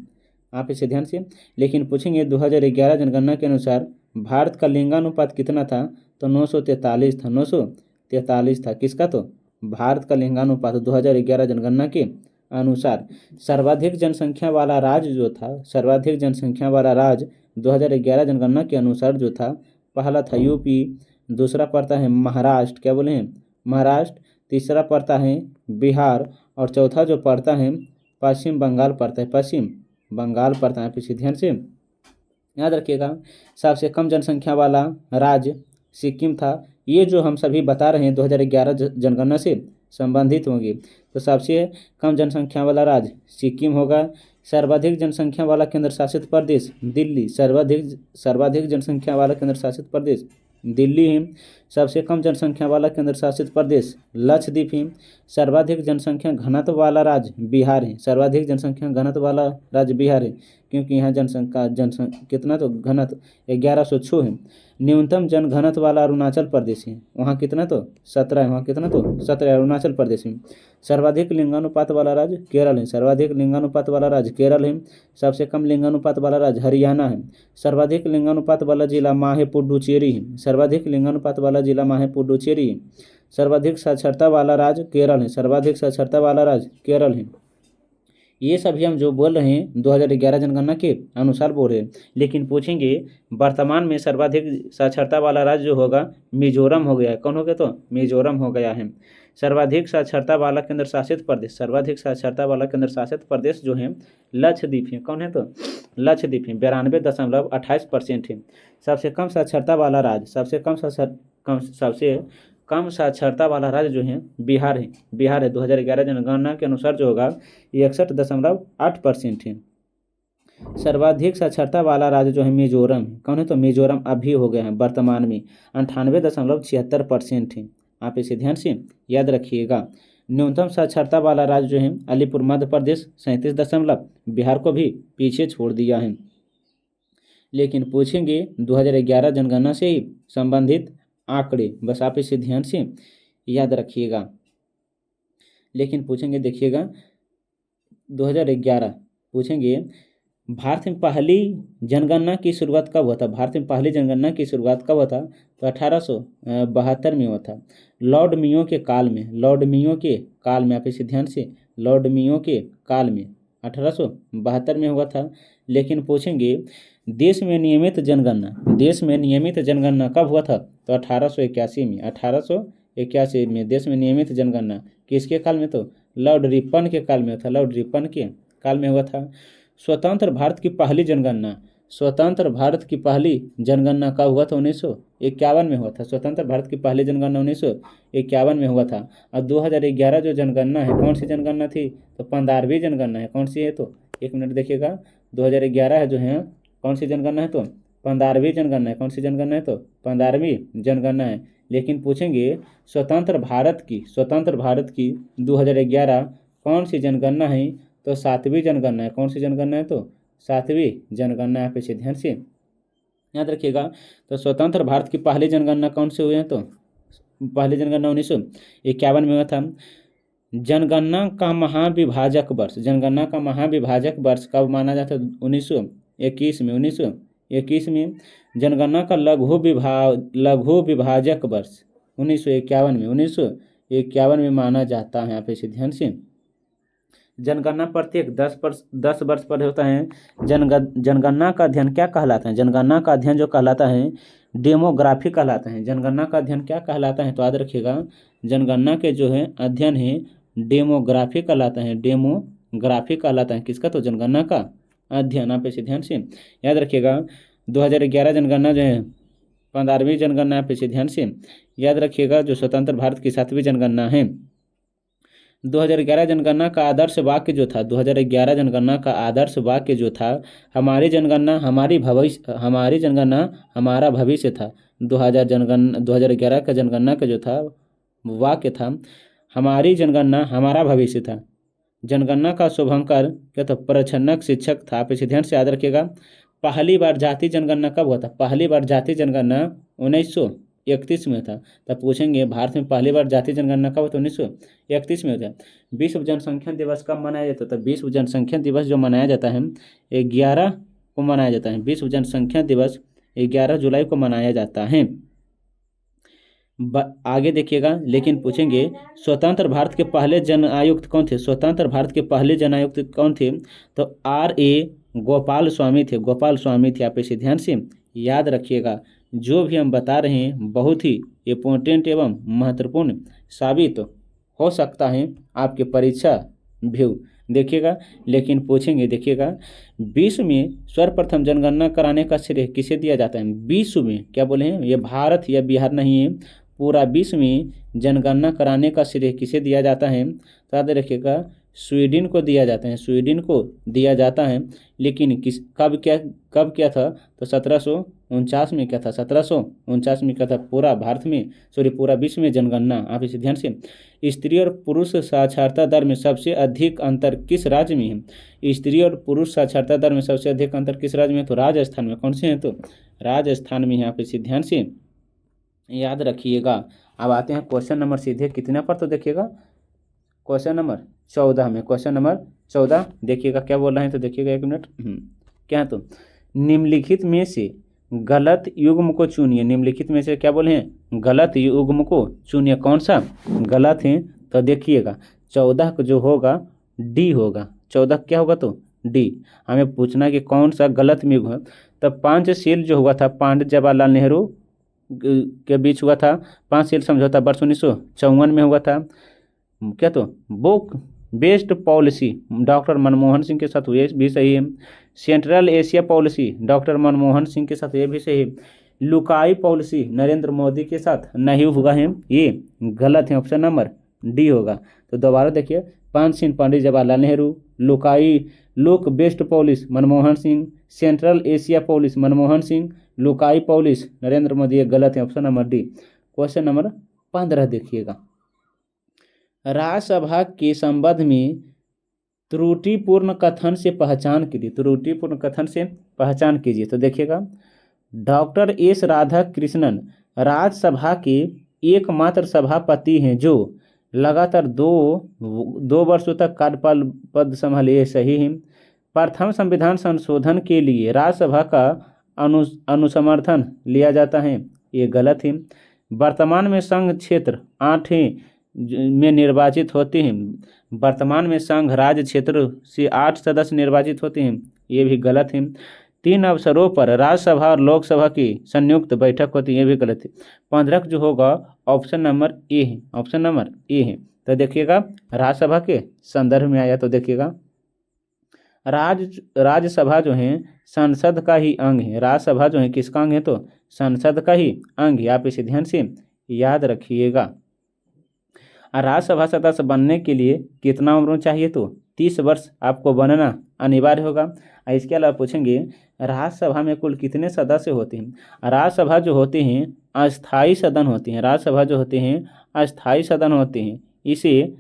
आप इसे ध्यान से। लेकिन पूछेंगे 2011 जनगणना के अनुसार भारत का लिंगानुपात कितना था? तो 943 था। 943 था। किसका? तो भारत का लिंगानुपात 2011 जनगणना के अनुसार। सर्वाधिक जनसंख्या वाला राज्य जो था, सर्वाधिक जनसंख्या वाला राज्य 2011 जनगणना के अनुसार जो था, पहला था यूपी, दूसरा पड़ता है महाराष्ट्र, क्या बोले हैं? महाराष्ट्र, तीसरा पड़ता है बिहार और चौथा जो पड़ता है पश्चिम बंगाल पड़ता है। पश्चिम बंगाल पड़ता है। इसे ध्यान से याद रखिएगा। सबसे कम जनसंख्या वाला राज्य सिक्किम था। ये जो हम सभी बता रहे हैं 2011 जनगणना से संबंधित होंगे। तो सबसे कम जनसंख्या वाला राज्य सिक्किम होगा। सर्वाधिक जनसंख्या वाला केंद्र शासित प्रदेश दिल्ली। सर्वाधिक जनसंख्या वाला केंद्र शासित प्रदेश दिल्ली है। सबसे कम जनसंख्या वाला केंद्र शासित प्रदेश लक्षद्वीप है। सर्वाधिक जनसंख्या घनत्व वाला राज्य बिहार है। सर्वाधिक जनसंख्या घनत्व वाला राज्य बिहार है, क्योंकि यहाँ जनसंख्या कितना? तो घनत्व 1106 है। न्यूनतम जनघनत्व वाला अरुणाचल प्रदेश है। वहाँ कितना? तो 17 है। वहाँ कितना? तो 17 अरुणाचल प्रदेश में। सर्वाधिक लिंगानुपात वाला राज्य केरल है। सर्वाधिक लिंगानुपात वाला राज्य केरल है। सबसे कम लिंगानुपात वाला राज्य हरियाणा है। सर्वाधिक लिंगानुपात वाला जिला माहे पुडुचेरी है। सर्वाधिक लिंगानुपात वाला जिला माहे पुडुचेरी है। सर्वाधिक साक्षरता वाला राज्य केरल है। सर्वाधिक साक्षरता वाला राज्य केरल है। ये सभी हम जो बोल रहे हैं 2011 जनगणना के अनुसार बोल रहे हैं। लेकिन पूछेंगे वर्तमान में सर्वाधिक साक्षरता वाला राज्य जो होगा मिजोरम हो गया है। कौन हो गया? तो मिजोरम हो गया है। सर्वाधिक साक्षरता वाला केंद्र शासित प्रदेश, सर्वाधिक साक्षरता वाला केंद्र शासित प्रदेश जो है लक्षद्वीप है। कौन है? तो लक्षद्वीप है। 92.28% है। सबसे कम साक्षरता वाला राज्य, सबसे कम साक्षरता वाला राज्य जो है बिहार है। बिहार है। 2011 जनगणना के अनुसार जो होगा 61.8% है। सर्वाधिक साक्षरता वाला राज्य जो है मिजोरम है। कौन है? तो मिजोरम अभी हो गया है वर्तमान में 98.76% है। आप इसे ध्यान से याद रखिएगा। न्यूनतम साक्षरता वाला राज्य जो है अलीपुर मध्य प्रदेश 37 बिहार को भी पीछे छोड़ दिया है। लेकिन पूछेंगे 2011 जनगणना से ही संबंधित आंकड़े, बस आप इसे ध्यान से याद रखिएगा। लेकिन पूछेंगे, देखिएगा 2011 पूछेंगे भारत में पहली जनगणना की शुरुआत कब हुआ था? भारत में पहली जनगणना की शुरुआत कब हुआ था? तो 1872 में हुआ था। लॉर्ड मियो के काल में, लॉर्ड मियो के काल में, आप इसे ध्यान से, लॉर्ड मियो के काल में 1872 में हुआ था। लेकिन पूछेंगे देश में नियमित जनगणना कब हुआ था? तो 1881 में। 1881 में देश में नियमित जनगणना किसके काल में? तो लॉर्ड रिपन के काल में था। लॉर्ड रिपन के काल में हुआ था। स्वतंत्र भारत की पहली जनगणना, स्वतंत्र भारत की पहली जनगणना कब हुआ था? 1951 में हुआ था। स्वतंत्र भारत की पहली जनगणना 1951 में हुआ था। और 2011 जो जनगणना है, कौन सी जनगणना थी? तो 15वीं जनगणना है। कौन सी है? तो एक मिनट देखिएगा। 2011 है जो है कौन सी जनगणना है? तो 15वीं जनगणना है। कौन सी जनगणना है? तो 15वीं जनगणना है। लेकिन पूछेंगे स्वतंत्र भारत की 2011 कौन सी जनगणना है? तो 7वीं जनगणना है। कौन सी जनगणना है? तो 7वीं जनगणना। आप इसे ध्यान से याद रखिएगा। तो स्वतंत्र भारत की पहली जनगणना कौन से हुए हैं? तो पहली जनगणना 1951 में हुआ था। जनगणना का महाविभाजक वर्ष, जनगणना का महाविभाजक वर्ष कब माना जाता है? 1921 में। 1921 में। जनगणना का लघु विभाजक वर्ष 1951 में। 1951 में माना जाता है। यहाँ पे इसे ध्यान से, जनगणना प्रत्येक 10 वर्ष पर होता है। जनगणना का अध्ययन क्या कहलाता है? जनगणना का अध्ययन जो कहलाता है डेमोग्राफी कहलाता है। जनगणना का अध्ययन क्या कहलाता है? तो याद रखिएगा, जनगणना के जो है अध्ययन है डेमोग्राफी कहलाता है। डेमोग्राफी कहलाता है किसका? तो जनगणना का अध्ययन। आप इसे ध्यान से याद रखिएगा। 2011 जनगणना जो है 15वीं जनगणना, आप इसे ध्यान से याद रखिएगा, जो स्वतंत्र भारत की 7वीं जनगणना है। 2011 जनगणना का आदर्श वाक्य जो था, 2011 जनगणना का आदर्श वाक्य जो था, हमारी जनगणना हमारी भविष्य, हमारी जनगणना हमारा भविष्य था। 2011 का जनगणना का जो था वाक्य था, हमारी जनगणना हमारा भविष्य था। जनगणना का शुभंकर क्या था? प्रछन्नक शिक्षक था। आप इसे ध्यान से याद रखिएगा। पहली बार जातीय जनगणना कब हुआ था? पहली बार जातीय जनगणना 1931 में था। तब पूछेंगे भारत में पहली बार जातीय जनगणना कब हुआ था? 1931 में होता है। विश्व जनसंख्या दिवस कब मनाया जाता है? तो विश्व जनसंख्या दिवस जो मनाया जाता है 11 को मनाया जाता है। विश्व जनसंख्या दिवस 11 जुलाई को मनाया जाता है। आगे देखिएगा, लेकिन पूछेंगे स्वतंत्र भारत के पहले जन आयुक्त कौन थे? स्वतंत्र भारत के पहले जन आयुक्त कौन थे? तो R.A. गोपाल स्वामी थे। गोपाल स्वामी थे। आप इसे ध्यान से याद रखिएगा। जो भी हम बता रहे हैं बहुत ही इम्पोर्टेंट एवं महत्वपूर्ण साबित हो सकता है आपके परीक्षा व्यू, देखिएगा। लेकिन पूछेंगे, देखिएगा, विश्व में सर्वप्रथम जनगणना कराने का श्रेय किसे दिया जाता है? विश्व में, क्या बोले हैं, ये भारत या बिहार नहीं है, पूरा विश्व में जनगणना कराने का श्रेय किसे दिया जाता है? तो याद रखिएगा, स्वीडन को दिया जाता है। स्वीडन को दिया जाता है। लेकिन कब क्या था? तो 1749 में क्या था? 1749 में क्या था? पूरा भारत में, पूरा विश्व में जनगणना। आप इसे ध्यान से, स्त्री और पुरुष साक्षरता दर में सबसे अधिक अंतर किस राज्य में है? स्त्री और पुरुष साक्षरता दर में सबसे अधिक अंतर किस राज्य में? तो राजस्थान में। कौन से हैं? तो राजस्थान में है। आप इसे ध्यान से याद रखिएगा। अब आते हैं क्वेश्चन नंबर सीधे कितने पर? तो देखिएगा क्वेश्चन नंबर 14 में। क्वेश्चन नंबर 14 देखिएगा क्या बोल रहे हैं। तो देखिएगा, एक मिनट। क्या? तो निम्नलिखित में से गलत युग्म को चुनिए। निम्नलिखित में से क्या बोले हैं? गलत युग्म को चुनिए। कौन सा गलत है? तो देखिएगा 14 जो होगा डी होगा। 14 क्या होगा? तो डी। हमें पूछना कि कौन सा गलत में युग्म है। तो पंचशील जो हुआ था पंडित जवाहरलाल नेहरू के बीच हुआ था। पंचशील समझौता वर्ष 1954 में हुआ था। क्या? तो book based policy doctor Manmohan Singh के साथ हुए, भी सही है। Central Asia policy doctor Manmohan Singh के साथ, ये भी सही है। लुकाई पॉलिसी नरेंद्र मोदी के साथ नहीं हुआ है, ये गलत है। ऑप्शन नंबर डी होगा। तो दोबारा देखिए, Panchsheel Pandit Jawaharlal Nehru, look based policy Manmohan Singh, central Asia policy Manmohan Singh, लुकाई पॉलिसी नरेंद्र मोदी, ये गलत है। Option number D. Question number 15 देखिएगा, राज्यसभा के संबंध में त्रुटिपूर्ण कथन से पहचान कीजिए। त्रुटिपूर्ण कथन से पहचान कीजिए। तो देखिएगा, डॉक्टर एस राधाकृष्णन राज्यसभा के एकमात्र सभापति हैं जो लगातार दो वर्षों तक कार्यपाल पद संभाले, ये सही है। प्रथम संविधान संशोधन के लिए राज्यसभा का अनुसमर्थन लिया जाता है, ये गलत है। वर्तमान में संघ क्षेत्र 8 में निर्वाचित होते हैं। वर्तमान में संघ राज्य क्षेत्र से 8 सदस्य निर्वाचित होते हैं, ये भी गलत है। 3 अवसरों पर राज्यसभा और लोकसभा की संयुक्त बैठक होती है, ये भी गलत है। 15 जो होगा ऑप्शन नंबर ए है। ऑप्शन नंबर ए है। तो देखिएगा, राज्यसभा के संदर्भ में आया। तो देखिएगा, राज्यसभा जो है संसद का ही अंग है। राज्यसभा जो है किसका अंग है? तो संसद का ही अंग है। आप इसे ध्यान से याद रखिएगा। राज्यसभा सदस्य बनने के लिए कितना उम्र चाहिए? तो 30 वर्ष आपको बनना अनिवार्य होगा। इसके अलावा पूछेंगे राज्यसभा में कुल कितने सदस्य होते हैं? राज्यसभा जो होते हैं अस्थायी सदन होते हैं। राज्यसभा जो होते हैं अस्थायी सदन होते हैं, इसे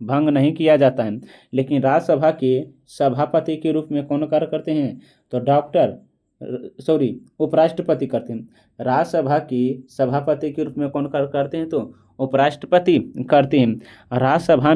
भंग नहीं किया जाता है। लेकिन राज्यसभा के सभापति के रूप में कौन कार्य करते हैं? तो डॉक्टर उपराष्ट्रपति करते हैं। राज्यसभा की सभापति के रूप में कौन करते हैं तो उपराष्ट्रपति करते हैं। राज्यसभा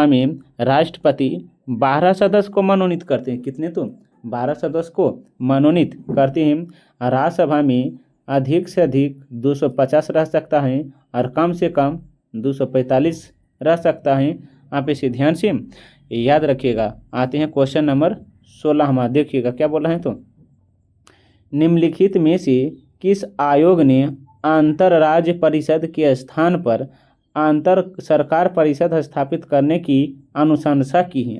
में राष्ट्रपति 12 सदस्य को मनोनीत करते हैं। कितने तो 12 सदस्य को मनोनीत करते हैं। राज्यसभा में अधिक से अधिक 250 रह सकता है और कम से कम 245 रह सकता है। आप इसे ध्यान से याद रखिएगा। आते हैं क्वेश्चन नंबर 16 हमारा, देखिएगा क्या बोला है तो निम्नलिखित में से किस आयोग ने अंतरराज्य परिषद के स्थान पर अंतर सरकार परिषद स्थापित करने की अनुशंसा की है।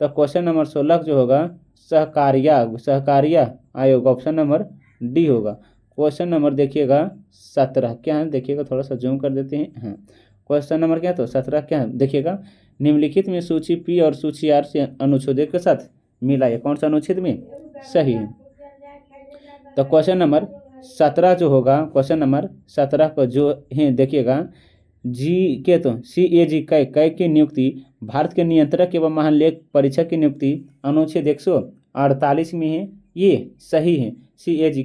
तो क्वेश्चन नंबर 16 जो होगा सहकारिया आयोग, ऑप्शन नंबर डी होगा। क्वेश्चन नंबर देखिएगा 17 क्या है, देखिएगा थोड़ा सा जूम कर देते हैं। हाँ, क्वेश्चन नंबर क्या है तो 17 क्या है, देखिएगा निम्नलिखित में सूची पी और सूची आर से अनुच्छेद के साथ मिला है, कौन सा अनुच्छेद में सही है। तो क्वेश्चन नंबर 17 जो होगा, क्वेश्चन नंबर 17 को जो है देखिएगा जी के तो CAG कै की नियुक्ति भारत के नियंत्रक एवं महालेख परीक्षक की नियुक्ति अनुच्छेद 148 में है, ये सही है। CAG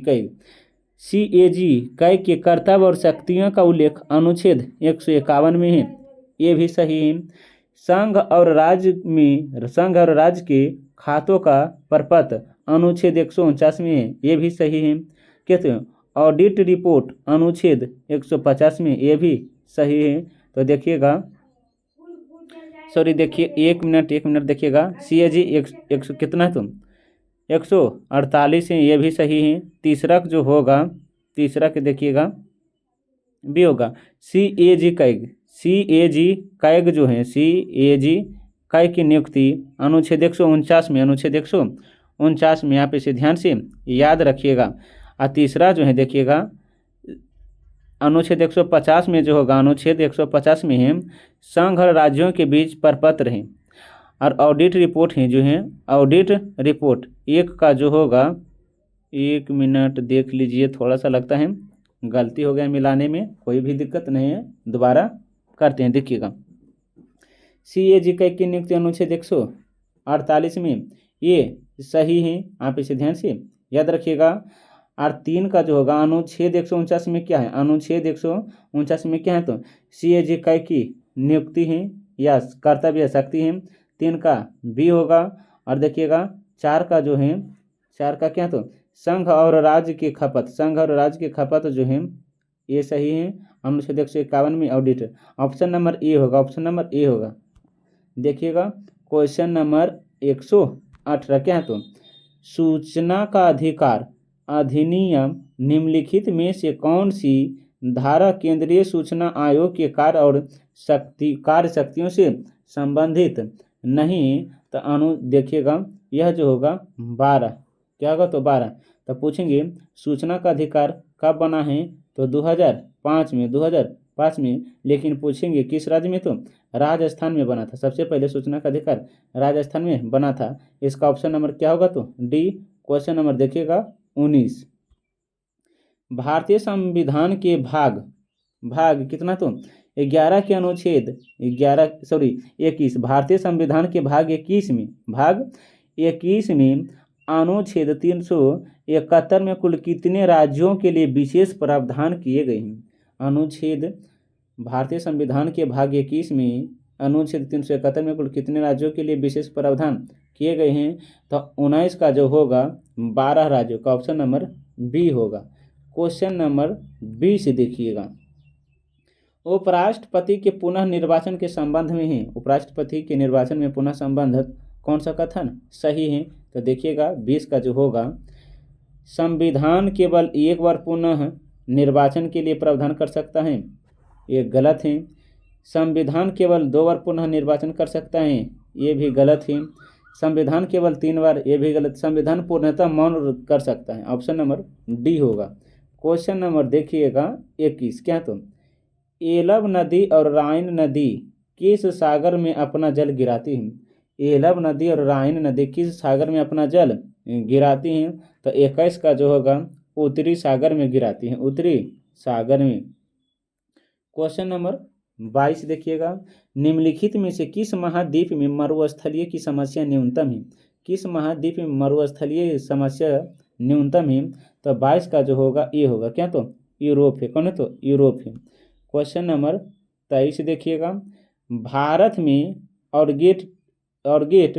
कै के कर्तव्य और शक्तियों का उल्लेख अनुच्छेद 151 में है, ये भी सही है। संघ और राज्य के खातों का प्रपत्र अनुच्छेद 149 में है, ये भी सही है। कहते हैं ऑडिट रिपोर्ट अनुच्छेद 150 में, ये भी सही है। तो देखिएगा देखिए एक मिनट देखिएगा CAG 100 कितना है तो 148 है, ये भी सही है। तीसरा जो होगा, तीसरा के देखिएगा भी होगा CAG कैग जो है CAG कै की नियुक्ति अनुच्छेद 149 में, अनुच्छेद 149 में, आप इसे ध्यान से याद रखिएगा। और तीसरा जो है देखिएगा अनुच्छेद 150 में जो होगा, अनुच्छेद 150 में है संघ और राज्यों के बीच प्रपत्र है। और ऑडिट रिपोर्ट है जो है, ऑडिट रिपोर्ट एक का जो होगा, एक मिनट देख लीजिए, थोड़ा सा लगता है गलती हो गया मिलाने में, कोई भी दिक्कत नहीं है, दोबारा करते हैं। देखिएगा CAG कै की नियुक्ति अनुच्छेद 148 में, ये सही है, आप इसे ध्यान से याद रखिएगा। और 3 का जो होगा अनुच्छेद 149 में क्या है, अनुच्छेद 149 में क्या है तो CAG कै की नियुक्ति है या कर्तव्य शक्ति है, 3 का भी होगा। और देखिएगा 4 का जो है, 4 का क्या तो संघ और राज्य की खपत जो है, ये सही है, अनुच्छेद 151 में ऑडिट। ऑप्शन नंबर ए होगा, देखिएगा क्वेश्चन नंबर 118 क्या है तो सूचना का अधिकार अधिनियम निम्नलिखित में से कौन सी धारा केंद्रीय सूचना आयोग के कार्य और कार्य शक्तियों से संबंधित नहीं। तो देखिएगा यह जो होगा 12, क्या होगा तो 12। तो पूछेंगे सूचना का अधिकार कब बना है तो 2005 में, लेकिन पूछेंगे किस राज्य में तो राजस्थान में बना था। सबसे पहले सूचना का अधिकार राजस्थान में बना था। इसका ऑप्शन नंबर क्या होगा तो डी। क्वेश्चन नंबर देखिएगा 19, भारतीय संविधान के भाग कितना तो 11 के अनुच्छेद 21, भारतीय संविधान के भाग 21 में अनुच्छेद 371 में कुल कितने राज्यों के लिए विशेष प्रावधान किए गए हैं। अनुच्छेद भारतीय संविधान के भाग 21 में अनुच्छेद 371 में कुल कितने राज्यों के लिए विशेष प्रावधान किए गए हैं। तो 19 का जो होगा 12 राज्यों का, ऑप्शन नंबर बी होगा। क्वेश्चन नंबर 20 देखिएगा, उपराष्ट्रपति के पुनः निर्वाचन के संबंध में है, उपराष्ट्रपति के निर्वाचन में पुनः संबंधित कौन सा कथन सही है। तो देखिएगा 20 का जो होगा संविधान केवल एक बार पुनः निर्वाचन के लिए प्रावधान कर सकता है, ये गलत है। संविधान केवल 2 बार पुनः निर्वाचन कर सकता है, ये भी गलत है। संविधान केवल 3 बार, ये भी गलत। संविधान पूर्णतः मौन कर सकता है, ऑप्शन नंबर डी होगा। क्वेश्चन नंबर देखिएगा 21 क्या तो एलब नदी और राइन नदी किस सागर में अपना जल गिराती हैं। एलब नदी और राइन नदी किस सागर में अपना जल गिराती हैं। तो 21 का जो होगा उत्तरी सागर में गिराती हैं, उत्तरी सागर में। क्वेश्चन नंबर 22 देखिएगा, निम्नलिखित में से किस महाद्वीप में मरुस्थलीय की समस्या न्यूनतम है। किस महाद्वीप में मरुस्थलीय समस्या न्यूनतम है? तो 22 का जो होगा ये होगा क्या? तो यूरोप है। कौन है? तो यूरोप है। क्वेश्चन नंबर 23 देखिएगा, भारत में ऑर्किड ऑर्किड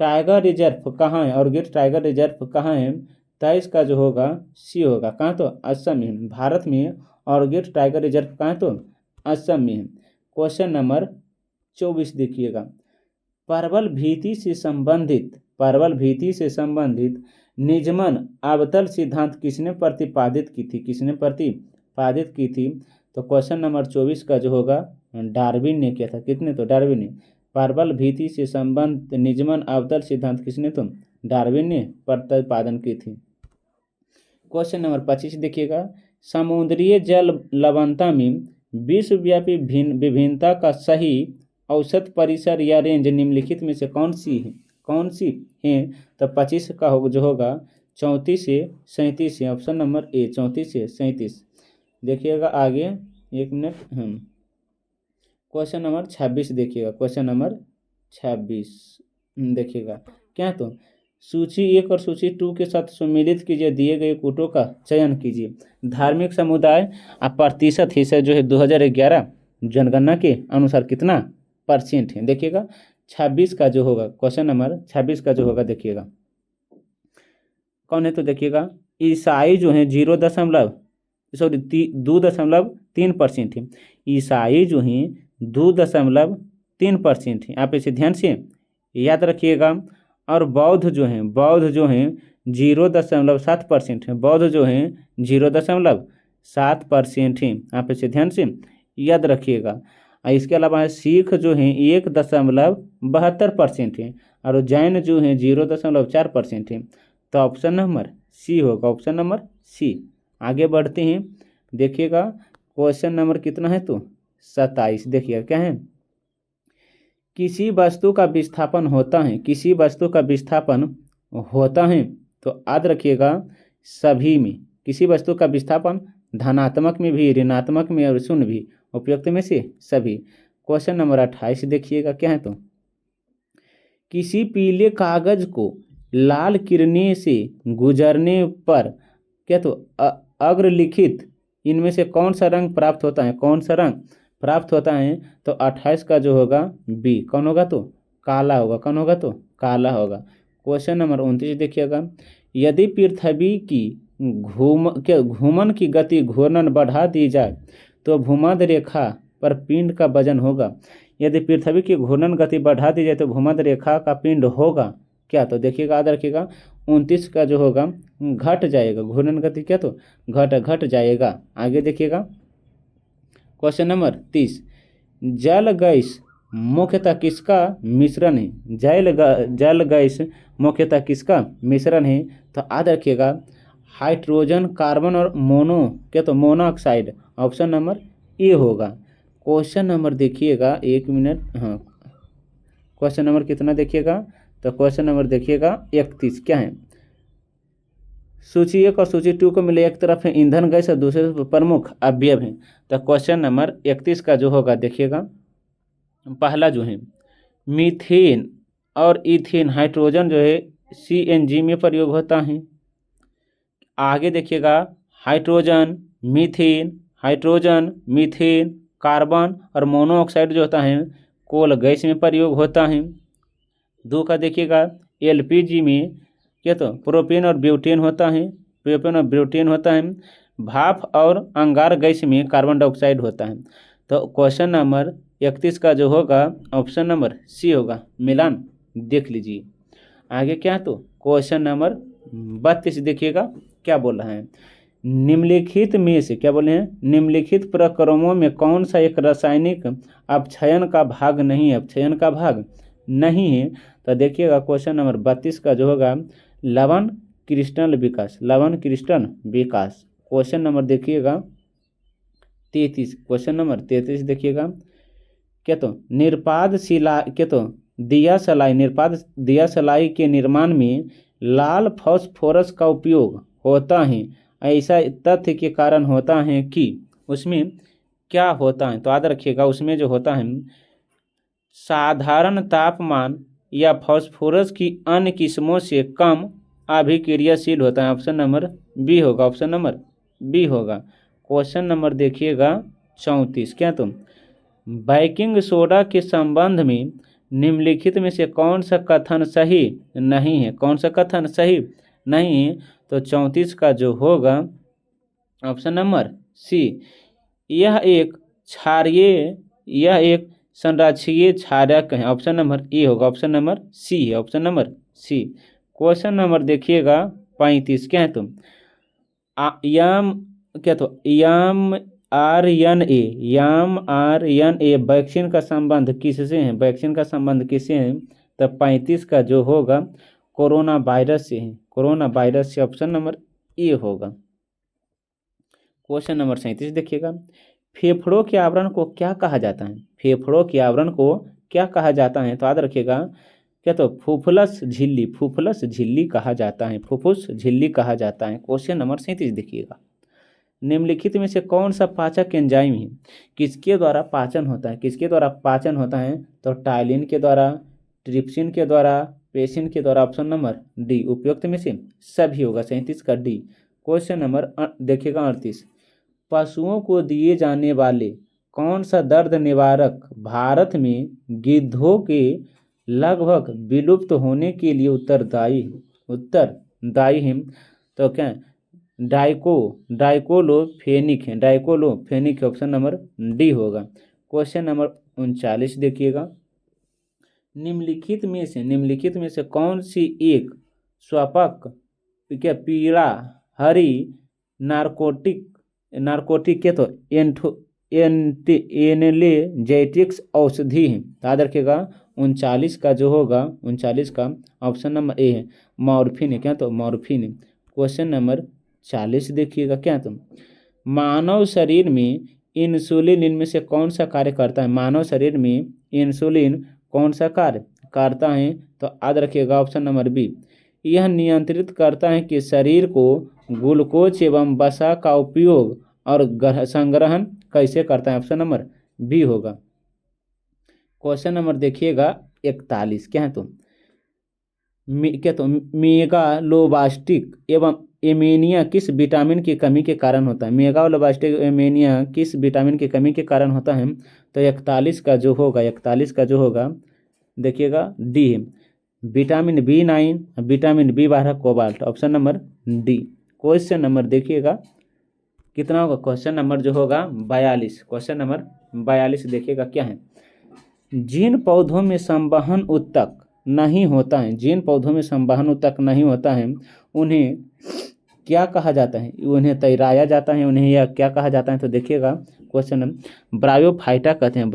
टाइगर रिजर्व कहाँ है? ऑर्किड टाइगर रिजर्व कहाँ है? 23 का जो होगा सी होगा। कहाँ? तो असम में। भारत में ऑर्किड टाइगर रिजर्व कहाँ है? तो असम में है। क्वेश्चन नंबर 24 देखिएगा, परवल भीति से संबंधित निजमन अवतल सिद्धांत किसने प्रतिपादित की थी? किसने प्रतिपादित की थी? तो क्वेश्चन नंबर 24 का जो होगा डार्विन ने किया था। कितने? तो डार्विन ने। परवल भीति से संबंधित निजमन अवतल सिद्धांत किसने? तो डार्विन ने प्रतिपादन की थी। क्वेश्चन नंबर 25 देखिएगा, समुद्रीय जल लवणता में विश्वव्यापी विभिन्नता का सही औसत परिसर या रेंज निम्नलिखित में से कौन सी है? तो 25 का जो होगा 34 से 37 है। ऑप्शन नंबर ए 34 से 37। देखिएगा आगे, एक मिनट। क्वेश्चन नंबर 26 देखिएगा। क्वेश्चन नंबर 26 देखिएगा क्या? तो सूची 1 और सूची 2 के साथ सम्मिलित कीजिए, दिए गए कूटों का चयन कीजिए। धार्मिक समुदाय प्रतिशत हिस्सा जो है 2011 जनगणना के अनुसार कितना % है? देखिएगा 26 का जो होगा, क्वेश्चन नंबर 26 का जो होगा देखिएगा कौन है? तो देखिएगा ईसाई जो है 2.3% है। ईसाई जो है 2.3% है। आप इसे ध्यान से याद रखिएगा। और बौद्ध जो है 0.7% है। बौद्ध जो है 0.7% है। आप इसे ध्यान से याद रखिएगा। इसके अलावा है सिख जो है 1.72% है। और जैन जो है 0.4% है। तो ऑप्शन नंबर सी होगा। Option number C. आगे बढ़ते हैं, देखिएगा क्वेश्चन नंबर कितना है? तो 27। देखिएगा क्या है, किसी वस्तु का विस्थापन होता है, किसी वस्तु का विस्थापन होता है तो याद रखिएगा सभी में। किसी वस्तु का विस्थापन धनात्मक में भी, ऋणात्मक में और शून्य भी, उपयुक्त में से सभी। क्वेश्चन नंबर 28 देखिएगा क्या है? तो किसी पीले कागज को लाल किरणें से गुजरने पर क्या? तो अग्रलिखित इनमें से कौन सा रंग प्राप्त होता है? कौन सा रंग प्राप्त होता है? तो 28 का जो होगा बी। कौन होगा? तो काला होगा। कौन होगा? तो काला होगा। क्वेश्चन नंबर 29 देखिएगा, यदि पृथ्वी की घूमन की गति घूर्णन बढ़ा दी जाए तो भूमध्य रेखा पर पिंड का वजन होगा। यदि पृथ्वी की घूर्णन गति बढ़ा दी जाए तो भूमध्य रेखा का पिंड होगा क्या? तो देखिएगा याद रखिएगा 29 का जो होगा घट जाएगा। घूर्णन गति क्या? तो घट जाएगा। आगे देखिएगा क्वेश्चन नंबर 30, जल गैस मुख्यतः किसका मिश्रण है? जल गैस मुख्यतः किसका मिश्रण है? तो याद रखिएगा हाइड्रोजन, कार्बन और मोनोऑक्साइड। ऑप्शन नंबर ए होगा। क्वेश्चन नंबर देखिएगा, एक मिनट। क्वेश्चन नंबर कितना देखिएगा? तो क्वेश्चन नंबर देखिएगा 31 क्या है? सूची 1 और सूची 2 को मिले, एक तरफ है ईंधन गैस और दूसरे तरफ प्रमुख अवयव है। तो क्वेश्चन नंबर 31 का जो होगा देखिएगा, पहला जो है मीथेन और इथेन, हाइड्रोजन जो है CNG में प्रयोग होता है। आगे देखिएगा हाइड्रोजन, मीथेन, कार्बन और मोनोऑक्साइड जो होता है कोल गैस में प्रयोग होता है। 2 का देखिएगा LPG में क्या? तो प्रोपेन और ब्यूटेन होता है। भाप और अंगार गैस में कार्बन डाइऑक्साइड होता है। तो क्वेश्चन नंबर 31 का जो होगा ऑप्शन नंबर सी होगा। मिलान देख लीजिए। आगे क्या? तो क्वेश्चन नंबर 32 देखिएगा क्या बोल रहा है, निम्नलिखित में से क्या बोले हैं? निम्नलिखित प्रक्रमों में कौन सा एक रासायनिक अपक्षयन का भाग नहीं है? तो देखिएगा क्वेश्चन नंबर 32 का जो होगा लवण क्रिस्टल विकास। क्वेश्चन नंबर देखिएगा 33। क्वेश्चन नंबर 33 देखिएगा क्या? तो निर्पाद दिया सलाई के निर्माण में लाल फास्फोरस का उपयोग होता है। ऐसा तथ्य के कारण होता है कि उसमें क्या होता है? तो याद रखिएगा उसमें जो होता है साधारण तापमान या फास्फोरस की अन्य किस्मों से कम अभिक्रियाशील होता है? ऑप्शन नंबर बी होगा, ऑप्शन नंबर बी होगा। क्वेश्चन नंबर देखिएगा 34, क्या तुम बेकिंग सोडा के संबंध में निम्नलिखित में से कौन सा कथन सही नहीं है? कौन सा कथन सही नहीं है? तो 34 का जो होगा ऑप्शन नंबर सी, यह एक संरक्षीय क्षारक है। ऑप्शन नंबर ए होगा, ऑप्शन नंबर सी है, option number C. Question number देखिएगा 35, क्या है तुम यम क्या तो M R N A vaccine का संबंध किससे है? वैक्सीन का संबंध किससे है? तो 35 का जो होगा कोरोना वायरस से है, कोरोना वायरस से, ऑप्शन नंबर ए होगा। क्वेश्चन नंबर 37 देखिएगा, फेफड़ों के आवरण को क्या कहा जाता है? फेफड़ों के आवरण को क्या कहा जाता है? तो याद रखिएगा, क्या तो फुफ्फुस झिल्ली कहा जाता है, फुफ्फुस झिल्ली कहा जाता है। क्वेश्चन नंबर 37 देखिएगा, निम्नलिखित में से कौन सा पाचक एंजाइम है किसके द्वारा पाचन होता है? किसके द्वारा पाचन होता है? तो टाइलिन के द्वारा, ट्रिप्सिन के द्वारा, पेसिन के द्वारा, ऑप्शन नंबर डी। उपयुक्त में से सभी होगा, 37 का डी। क्वेश्चन नंबर देखिएगा 38, पशुओं को दिए जाने वाले कौन सा दर्द निवारक भारत में गिद्धों के लगभग विलुप्त होने के लिए उत्तरदायी है? तो क्या डाइक्लोफेनिक है, डाइक्लोफेनिक, ऑप्शन नंबर डी होगा। क्वेश्चन नंबर 39 देखिएगा, निम्नलिखित में से कौन सी एक स्वापक क्या पीला हरी नार्कोटिक के तो एनाल्जेसिक्स औषधि है? याद रखिएगा 39 का जो होगा, 39 का ऑप्शन नंबर ए है, मॉर्फिन है, क्या तो मॉर्फिन है। क्वेश्चन नंबर 40 देखिएगा, क्या तुम मानव शरीर में इंसुलिन इनमें से कौन सा कार्य करता है? मानव शरीर में इंसुलिन कौन सा कार्य करता है? तो याद रखिएगा ऑप्शन नंबर बी, यह नियंत्रित करता है कि शरीर को ग्लूकोज एवं वसा का उपयोग और संग्रहण कैसे करता है? ऑप्शन नंबर बी होगा। क्वेश्चन नंबर देखिएगा 41, क्या है तुम मेगालोब्लास्टिक एवं एनीमिया किस विटामिन की कमी के कारण होता है? मेगालोब्लास्टिक एनीमिया किस विटामिन की कमी के कारण होता है? तो 41 का जो होगा देखिएगा डी है, vitamin B9, vitamin B12, cobalt, option number D. Question number देखिएगा कितना होगा? क्वेश्चन नंबर जो होगा 42, क्वेश्चन नंबर 42 देखिएगा, क्या है जिन पौधों में संवहन उत्तक नहीं होता है, उन्हें क्या कहा जाता है? उन्हें तैराया जाता है, उन्हें या क्या कहा जाता है? तो देखिएगा क्वेश्चन नंबर ब्रायोफाइटा कहते हैं,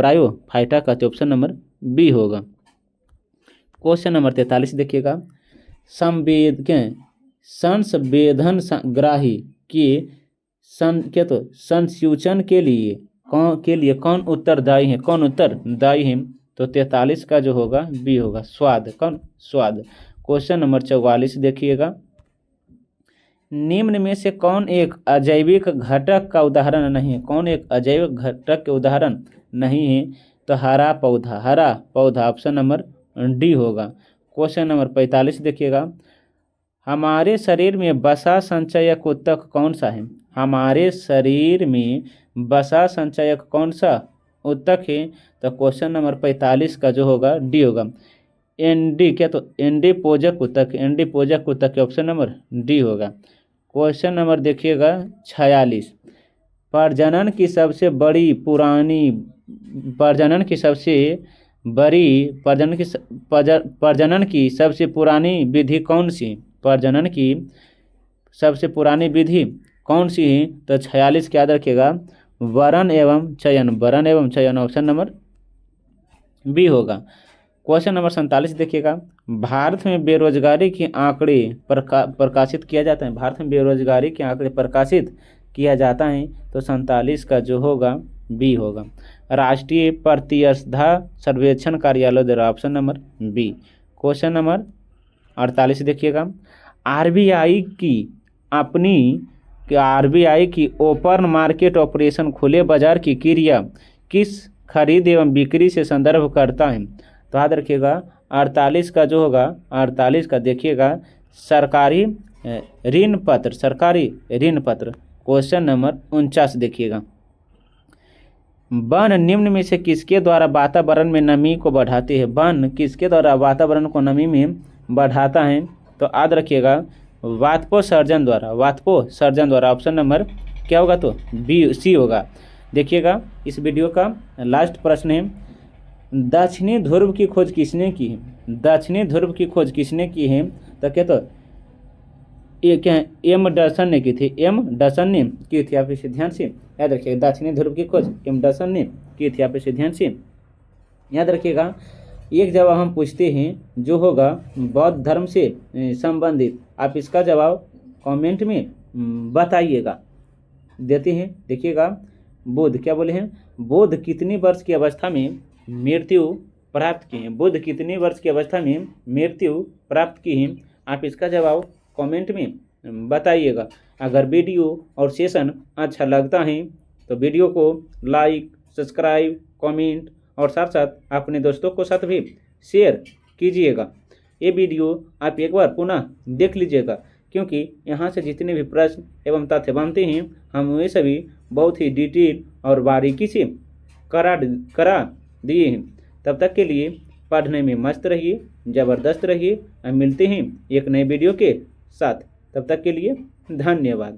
ऑप्शन नंबर बी होगा। क्वेश्चन नंबर 43 देखिएगा, संवेदनग्राही के संसूचन के लिए कौन उत्तरदायी है? तो 43 का जो होगा बी होगा, स्वाद। क्वेश्चन नंबर 44 देखिएगा, निम्न में से कौन एक अजैविक घटक का उदाहरण नहीं है? कौन एक अजैविक घटक के उदाहरण नहीं है? तो हरा पौधा, ऑप्शन नंबर डी होगा। क्वेश्चन नंबर 45 देखिएगा, हमारे शरीर में वसा संचयक उत्तक कौन सा है? हमारे शरीर में वसा संचयक कौन सा उत्तक है? तो क्वेश्चन नंबर 45 का जो होगा डी होगा, एंडीपोजक उत्तक, ऑप्शन नंबर डी होगा। क्वेश्चन नंबर देखिएगा 46, प्रजनन की सबसे पुरानी विधि कौन सी? प्रजनन की सबसे पुरानी विधि कौन सी है? तो 46 के याद रखिएगा, वरण एवं चयन, ऑप्शन नंबर बी होगा। क्वेश्चन नंबर 47 देखिएगा, भारत में बेरोजगारी के आंकड़े प्रकाशित किया जाता है। भारत में बेरोजगारी के आंकड़े प्रकाशित किया जाता है, तो 47 का जो होगा बी होगा। राष्ट्रीय प्रतिस्पर्धा सर्वेक्षण कार्यालय द्वारा, option number B. Question number 48 देखिएगा, आरबीआई की ओपन मार्केट ऑपरेशन खुले बाजार की क्रिया किस खरीद एवं बिक्री से संदर्भ करता है? तो याद रखिएगा 48 का जो होगा 48 का देखिएगा सरकारी ऋण पत्र, सरकारी ऋण पत्र। क्वेश्चन नंबर 49 देखिएगा, वन निम्न में से किसके द्वारा वातावरण में नमी को बढ़ाती है? वन किसके द्वारा वातावरण को नमी में बढ़ाता है? तो याद रखिएगा वाष्पोत्सर्जन द्वारा, वाष्पोत्सर्जन द्वारा। ऑप्शन नंबर क्या होगा? तो बी सी होगा। देखिएगा इस वीडियो का लास्ट प्रश्न है, दक्षिणी ध्रुव की खोज किसने की है? दक्षिणी ध्रुव की खोज किसने की है? तो क्या, तो ये क्या है? एम डसन ने की थी, एम डसन ने की थी। आप इसे ध्यान से याद रखिएगा, दक्षिणी ध्रुव की खोज एम डसन ने की थी। आप इसे ध्यान से याद रखिएगा। एक जवाब हम पूछते हैं जो होगा बौद्ध धर्म से संबंधित, आप इसका जवाब कमेंट में बताइएगा। देते हैं, देखिएगा बुद्ध क्या बोले हैं? बुद्ध कितनी वर्ष की अवस्था में मृत्यु प्राप्त की है? बुद्ध कितनी वर्ष की अवस्था में मृत्यु प्राप्त की है? आप इसका जवाब कमेंट में बताइएगा। अगर वीडियो और सेशन अच्छा लगता है तो वीडियो को लाइक, सब्सक्राइब, कमेंट और साथ साथ अपने दोस्तों को साथ भी शेयर कीजिएगा। ये वीडियो आप एक बार पुनः देख लीजिएगा, क्योंकि यहाँ से जितने भी प्रश्न एवं तथ्य बनते हैं हम वे सभी बहुत ही डिटेल और बारीकी से करा दिए हैं। तब तक के लिए पढ़ने में मस्त रहिए, ज़बरदस्त रहिए। हम मिलते हैं एक नए वीडियो के साथ। तब तक के लिए धन्यवाद।